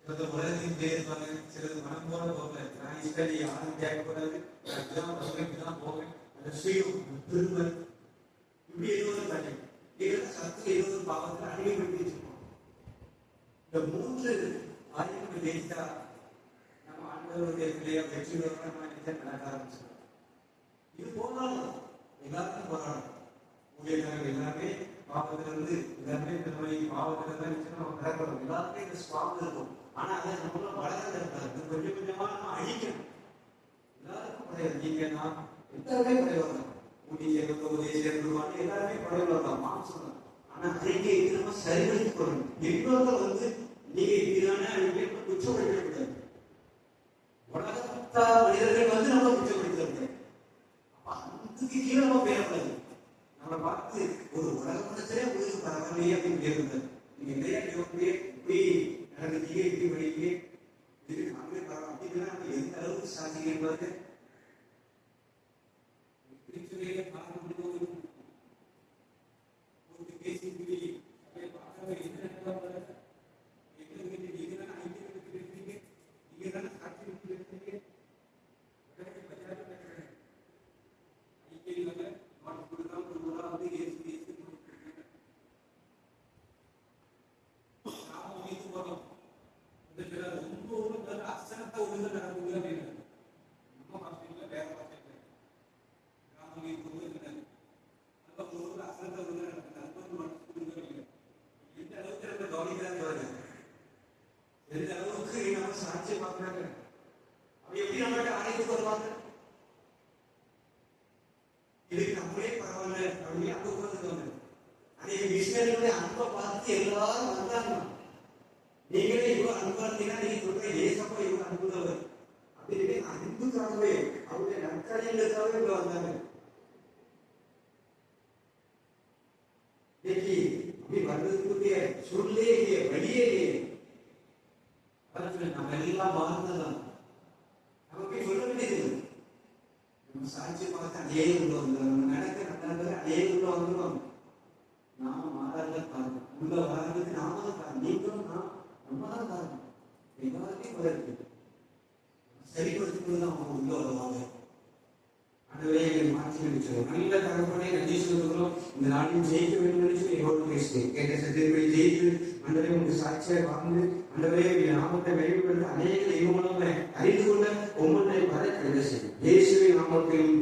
சிலது உலகத்தின் பேருப்பாங்க, சிலது மனம் போல போகல. நான் இஷ்டம் யாரும் கேட்கக்கூடாது, நான் போவேன், அந்த சுயம் பெருமை இப்படி எதுவும் தண்ணி இதெல்லாம் சத்து எதுவும் பாவத்தில் அடிமைப்படுத்தி வச்சிருக்கோம். இந்த 3 காரியங்கள் ஜெயித்தா நம்ம ஆண்டவருடைய பிள்ளையா வெற்றி நடக்க ஆரம்பிச்சிடும். இது போராடும், எல்லாருக்கும் போராடும். ஊழியர்கள் எல்லாமே பாவத்திலிருந்து எல்லாருமே இந்த மாதிரி பாவத்தில் தான் நம்ம கடக்கிறோம். எல்லாருமே இந்த சுவாபம் இருக்கும். ஆனா அதை நம்மள வளர்ந்து இருக்காது. கொஞ்சம் கொஞ்சமா நம்ம அழிக்கணும். எல்லாருக்கும் கிடையாது. நீங்க நான் எல்லாருமே கிடையாது. எல்லாருமே படையலாம் மாம்சம் தான். ஆனா அறிக்கை நம்ம சரிபடுத்திக் கொள்ளணும். இன்னொருத்த நீங்க இப்படிதானே குற்றப்படுத்தக்கூடாது. உலகத்தா மனிதர்கள் நம்ம குற்றப்படுத்த அதுக்கு கீழே நம்ம பேரக்கூடாது. நம்ம பார்த்து ஒரு உலகத்திலே உங்களுக்கு பரவாயில்லையே அப்படின்னு பேருந்தது. நீங்க நிறைய இப்படி நடந்துட்டீங்க, இப்படி படிக்கீங்க, இதுக்கு நாங்களே பரவாயில்ல அப்படின்னா எந்த அளவுக்கு சாதிங்க என்பது இதுக்கு நம்மளே பரவாயில்ல அப்படின்னு அங்க உட்காந்துருக்காங்க. அன்னைக்கு மிஷினரிகளுடைய அன்பை பார்த்து எல்லாரும் வந்தாங்க. நீங்களே இவ்வளவு அன்பா இருந்தீங்கன்னா நீங்க சொல்ற ஏசப்பா இவ்வளவு அன்புதவர் அப்படின்னு அன்புக்காகவே அவருடைய நற்காரியங்களுக்காகவே இங்க வந்தாங்க. இன்னைக்கு அப்படி வந்ததுக்குரிய சொல்லே இல்லையே, வழியே இல்லையே. நம்ம எல்லாம் மாறுனதான் நமக்கு சொல்ல வேண்டியது. நம்ம சாட்சி பார்த்து அதே உள்ள வந்துடும். நம்ம நடக்க அதே உள்ள வந்துடும். நாம மாறாத காரணம் உள்ள வர்றதுக்கு நாம தான் காரணம். நீங்களும் நம்ம தான் காரணம். எல்லாத்தையும் வளர்க்கு சரிப்படுத்திக்கொண்டு தான் அவங்க உள்ள வருவாங்க. அதுவே எங்களை மாற்றி நினைச்சோம். நல்ல தகப்பனே நன்றி சொல்லுகிறோம். இந்த நாட்டில் ஜெயிக்க வேண்டும் நினைச்சு எவ்வளவு பேசுகிறேன். கேட்ட சத்தியத்தை ஜெயித்து அன்றவே உங்களுக்கு சாட்சியாக வாழ்ந்து அன்றவே நாமத்தை வெளிப்படுத்த அநேக இவங்களும் அறிந்து கொண்ட ஒவ்வொன்றை வர கருத செய்யும். இயேசுவை நாமத்தையும்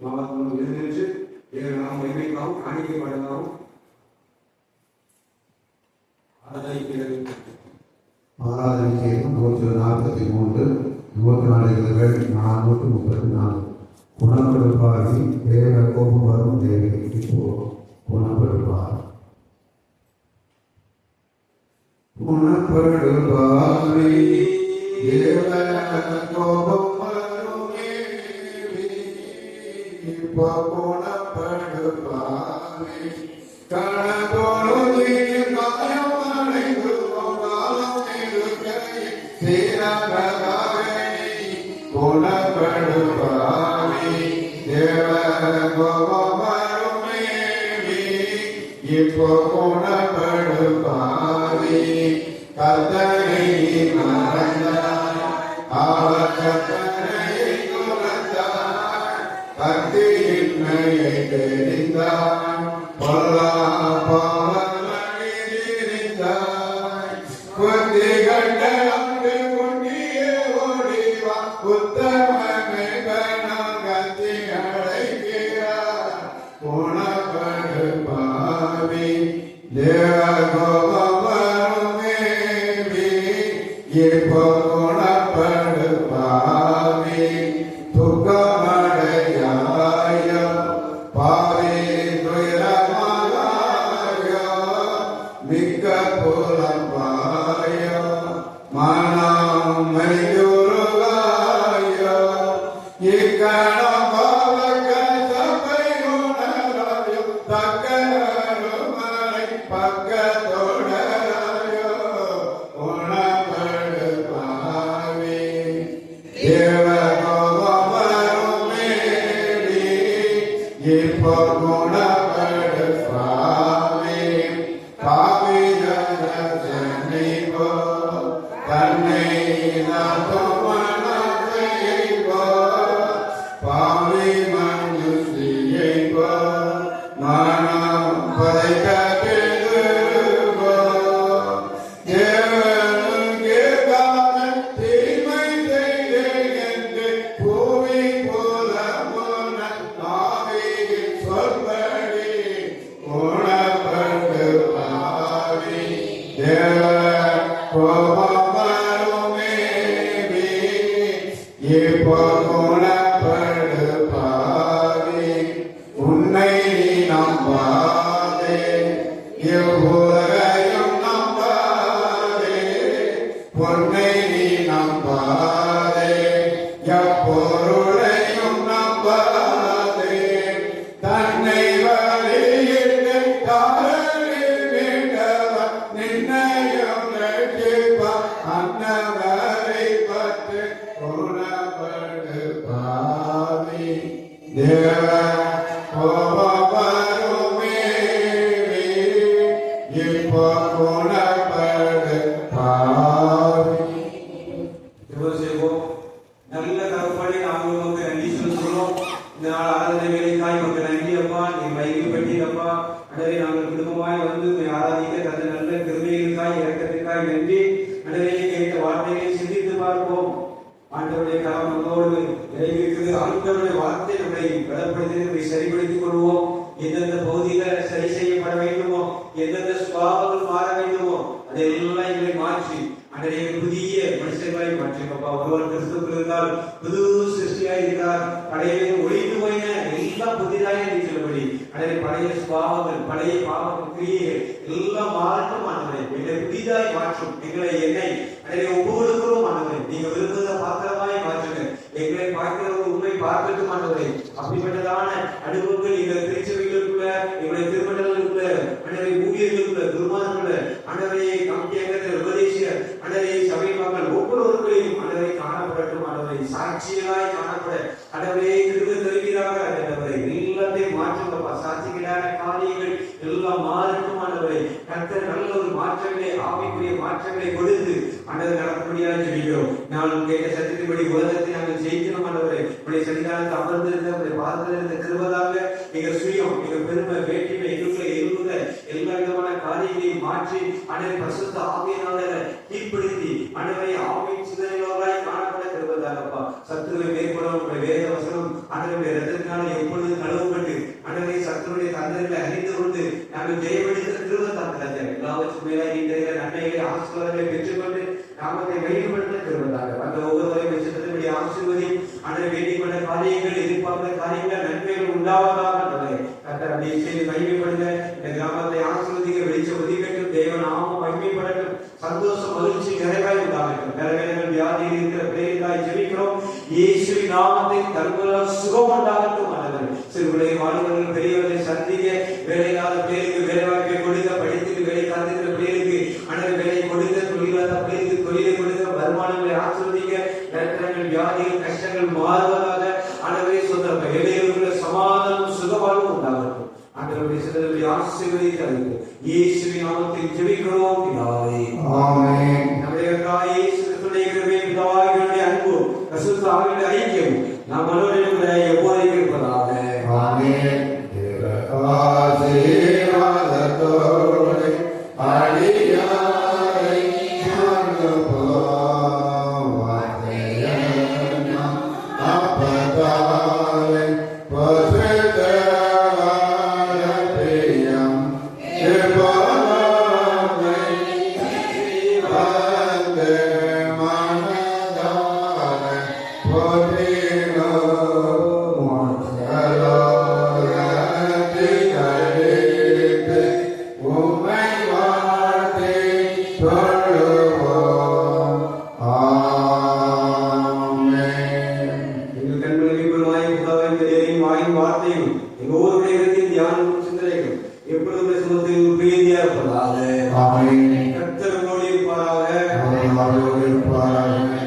மாவட்டம் இருந்துச்சு நாம் உரிமைக்காகவும் காணிக்கப்படலாகவும் ஆராதனைக்கு 143 434 குணப்படுப்பாகி தேவ கோபம் வரும் தேவை இப்போ குணப்படுப்பார். குணப்படுப்பாகி தேவ கோபம் வரும் இப்போ குணப்படுப்பாகி கணக்கோடு காயம் அடைந்து காலம் குணப்படுப்பாகி தேவ கோபம் வரும் இப்போ குணப்படும் பாவி கர்த்தரை மறந்தாய் அவர் கர்த்தரை துறந்தாய் பக்தியின்மையை தெரிந்தாய் பொல்லா பாவங்களை தெரிந்தாய் புத்தி கண்ட அங்கு முன்னியே ஓடிவா உத்தமனை கணங்கத்தி அழைக்கிறார் குணப்படு பாவி தேவகோபருமேவி இப்போ குணப்படு பாவி துக்கமடையாயோ பாவி துயரமாகாயோ மிக்க புலம்பாயோ மனம் மெய்யுருகாயோ இக்கணம் பாவக சபை உணராயோ தக்கருமலை பக்கத்தோடராயோ உணப்படு பாவி தேவகோபருமேவி இப்போ குணப்படு பாவி பாவி ஜனஜனிபோ தன்னை நாதமனதைபோ பாவி மனுஷியைபோ மனம் பதைக்க பெருபோ தேவனுக்கு காதல் தீமை செய்தேன் என்று பூவி போல முன்ன ஆவியின் சொல்படி குணப்பட்டு பாவி தேவ கோபமருமேவி இப்போ குணப்படு பாவி உன்னை நீ நம்பாதே இவ்வுலகையும் நம்பாதே பொன்னை நீ நம்பாதே எப்பொருளையும் நம்பாதே தன்னை வழியிட்டு தாரில் மீண்டவர் நின்னையும் ரட்சிப்பார் அன்னவரை பற்று குணப்படு பாவி தேவ கோபமருமேவி இப்போ குணப்படு பாவி. ஜெபம் செய்வோம். நல்ல தகப்பனே, நாங்கள் உமக்கு நன்றி சொல்கிறோம். இந்த நாள் ஆராதனை வேலைக்காய் உமக்கு நன்றி அப்பா. நீ வைக்கப்பட்டீரப்பா. அடவே நாங்கள் குடும்பமாய் வந்து உம்மை ஆராதிக்க தந்த நல்ல கிருபைகளுக்காய் இரக்கத்திற்காய் நன்றி. அடவே கேட்ட வார்த்தைகளை சிந்தித்து பார்ப்போம். ஆண்டவருடைய கரம் நம்மோடு நிறைவேற்கிறது. ஆண்டவருடைய வார்த்தை நம்மை பலப்படுத்தி சரிப்படுத்திக் கொள்வோம். எந்தெந்த பகுதியில சரி செய்யப்பட வேண்டுமோ, எந்தெந்த சுபாவங்கள் மாற வேண்டுமோ அதையெல்லாம் எங்களை மாற்றி அன்றைய புதிய மனுஷர்களை மாற்றிக்கப்பா. ஒருவர் கிறிஸ்துவுக்குள் இருந்தால் புது சிருஷ்டியாய் இருக்கிறார். பழைய ஒழிந்து போயின எல்லாம் புதிதாய் இருக்கிறபடி அன்றைய பழைய சுபாவங்கள் பழைய பாவங்கள் கிரியைகள் எல்லாம் மாறட்டும். ஆண்டவரே எங்களை புதிதாய் மாற்றும். எங்களை என்னை அன்றைய ஒவ்வொருவரும் ஆண்டவரே நீங்க விரும்புகிற பாத்திரமாய் மாற்றுங்க. எங்களை பார்க்கிறவர்கள் உண்மை பார்க்கட்டும் ஆண்டவரே. அப்படிப்பட்டதான அனுபவங்கள் எங்கள் திருச்சபைகளுக்குள்ள எங்களுடைய திருமணங்களுக்குள்ள அன்றைய ஊழியர்களுக்குள்ள துர்மார்களுக்குள்ள அன்றைய கமிட்டியங்கள் உபதேசியர் அன்றைய சபை மக்கள் ஒவ்வொருவர்களையும் அன்றைய காணப்படட்டும். ஆண்டவரை சாட்சியலாய் காணப்பட அன்றைய கிருபை தருவீராக. ஆண்டவரை எல்லாத்தையும் மாற்றுங்கப்பா. சாட்சிகளான காரியங்கள் எல்லாம் மாறட்டும். ஆண்டவரை கர்த்தர் நல்ல ஒரு மாற்றங்களை ஆவிக்குரிய மாற்றங்களை கொடுத்து ஆண்டவர் நடக்கும்படியாக ஜெபிக்கிறோம். நாங்கள் கேட்ட சத்தியத்தின்படி உலகத்தை நாங்கள் ஜெயிக்கணும். ஆண்டவரை உடைய சன்னிதானத்தை அமர்ந்திருந்த உடைய பாதத்தில் இருந்த கிருபையாக எங்கள் சுயம் எங்கள் பெருமை வேற்றுமை எங்களுக்குள்ள எல்லா விதமான காரியங்களையும் மாற்றி அன்றைய பரிசுத்த ஆவியினாலே கீழ்ப்படுத்தி அன்றைய ஆவியின் சிந்தனைகளாய் காணப்பட கிருபையாகப்பா. சத்துருவை மேற்கொள்ள உடைய வேத வசனம் அன்றைய ரத்தத்தினால எப்பொழுது கழுவப்பட்டு அன்றைய சத்துருடைய தந்தங்களை அறிந்து கொண்டு நாங்கள் ஜெயப்படுத்த கிருபையாக எல்லாவற்றும் மேலே இன்றைய நன்மைகளை ஆசீர்வாதங்களை பெற்றுக்கொண்டு நாமத்தை மையப்படுத்த கிருபையாக. அந்த ஒவ்வொருவரையும் சித்தத்தின்படி ஆசீர்வதி அன்றைய வேண்டிக் கொண்ட காரியங்கள் எதிர்பார்த்த காரியங்கள் நன்மைகள் உண்டாவதாக கர்த்தர் அப்படி செய்து மையப்படுத்த இந்த கிராமத்தை ஆசீர்வதிக்க வெளிச்ச உதிக்கட்டும். தேவ நாமம் மையப்படட்டும். சந்தோஷம் மகிழ்ச்சி நிறைவாய் உண்டாகட்டும். வேலைகள் வியாதியில் இருக்கிற பிள்ளைகளாய் ஜெபிக்கிறோம். இயேசுவின் நாமத்தில் தற்போது சுகம் உண்டாகட்டும். ஆண்டவரே சிறுபிள்ளை மாணவர்கள் பெரியவர்களை சந்திக்க வேலையில்லாத பிள்ளைகளுக்கு வேலை வாய்ப்பை கொடுக்க, படித்துக்கு வேலை காத்திருக்கிற பிள்ளைகளுக்கு அன்றைய வேலை கொடுக்க, தொழிலாத பிள்ளைகளுக்கு தொழிலை கொடுக்க, வருமானங்களை ஆசீர்வதிக்க, நெருக்கங்கள் வியாதிகள் கஷ்டங்கள் மாறுவதாக ஆண்டவரே சொந்த வேலைகளுக்குள்ள சமாதானம் சுகமாகவும் உண்டாகட்டும். ஆண்டவருடைய சிலருடைய ஆசீர்வதித்து இயேசுவின் நாமத்தில் ஜெபிக்கிறோம் பிதாவே. ஆமென். நம்முடைய கர்த்தராகிய இயேசு கிறிஸ்துவின் கிருபையும் பிதாவாகிய அன்பும் பரிசுத்த ஆவியின் ஐக்கியமும் நம் அனைவரிலும் எப்போதும் இருப்பதாக. ஆமென். ஆசீர்வாதத்தோடு அடியாரை அனுப்புவோம். வார்த்தையெல்லாம் அப்பத்தாலே பசுத்த வாழ்க்கையம் எப்போதுமே வந்து மனதார போற்றினோம். சலோகத்தில் அழைத்து உம்மை வாழ்த்தி தொழுவோம். ஆமென். எங்கள் கண்களில் புதாவின் பெரியாரின் வாயின் வார்த்தையும் எங்கள் ஒவ்வொருடைய இடத்தில் தியானமும் சிந்தனைகளும் எப்பொழுதுமே சுமத்தில் பிரீதியா இருப்பதாக. ஆமென். கர்த்தர் உங்களோடு இருப்பாராக. அவரோடு இருப்பாராக.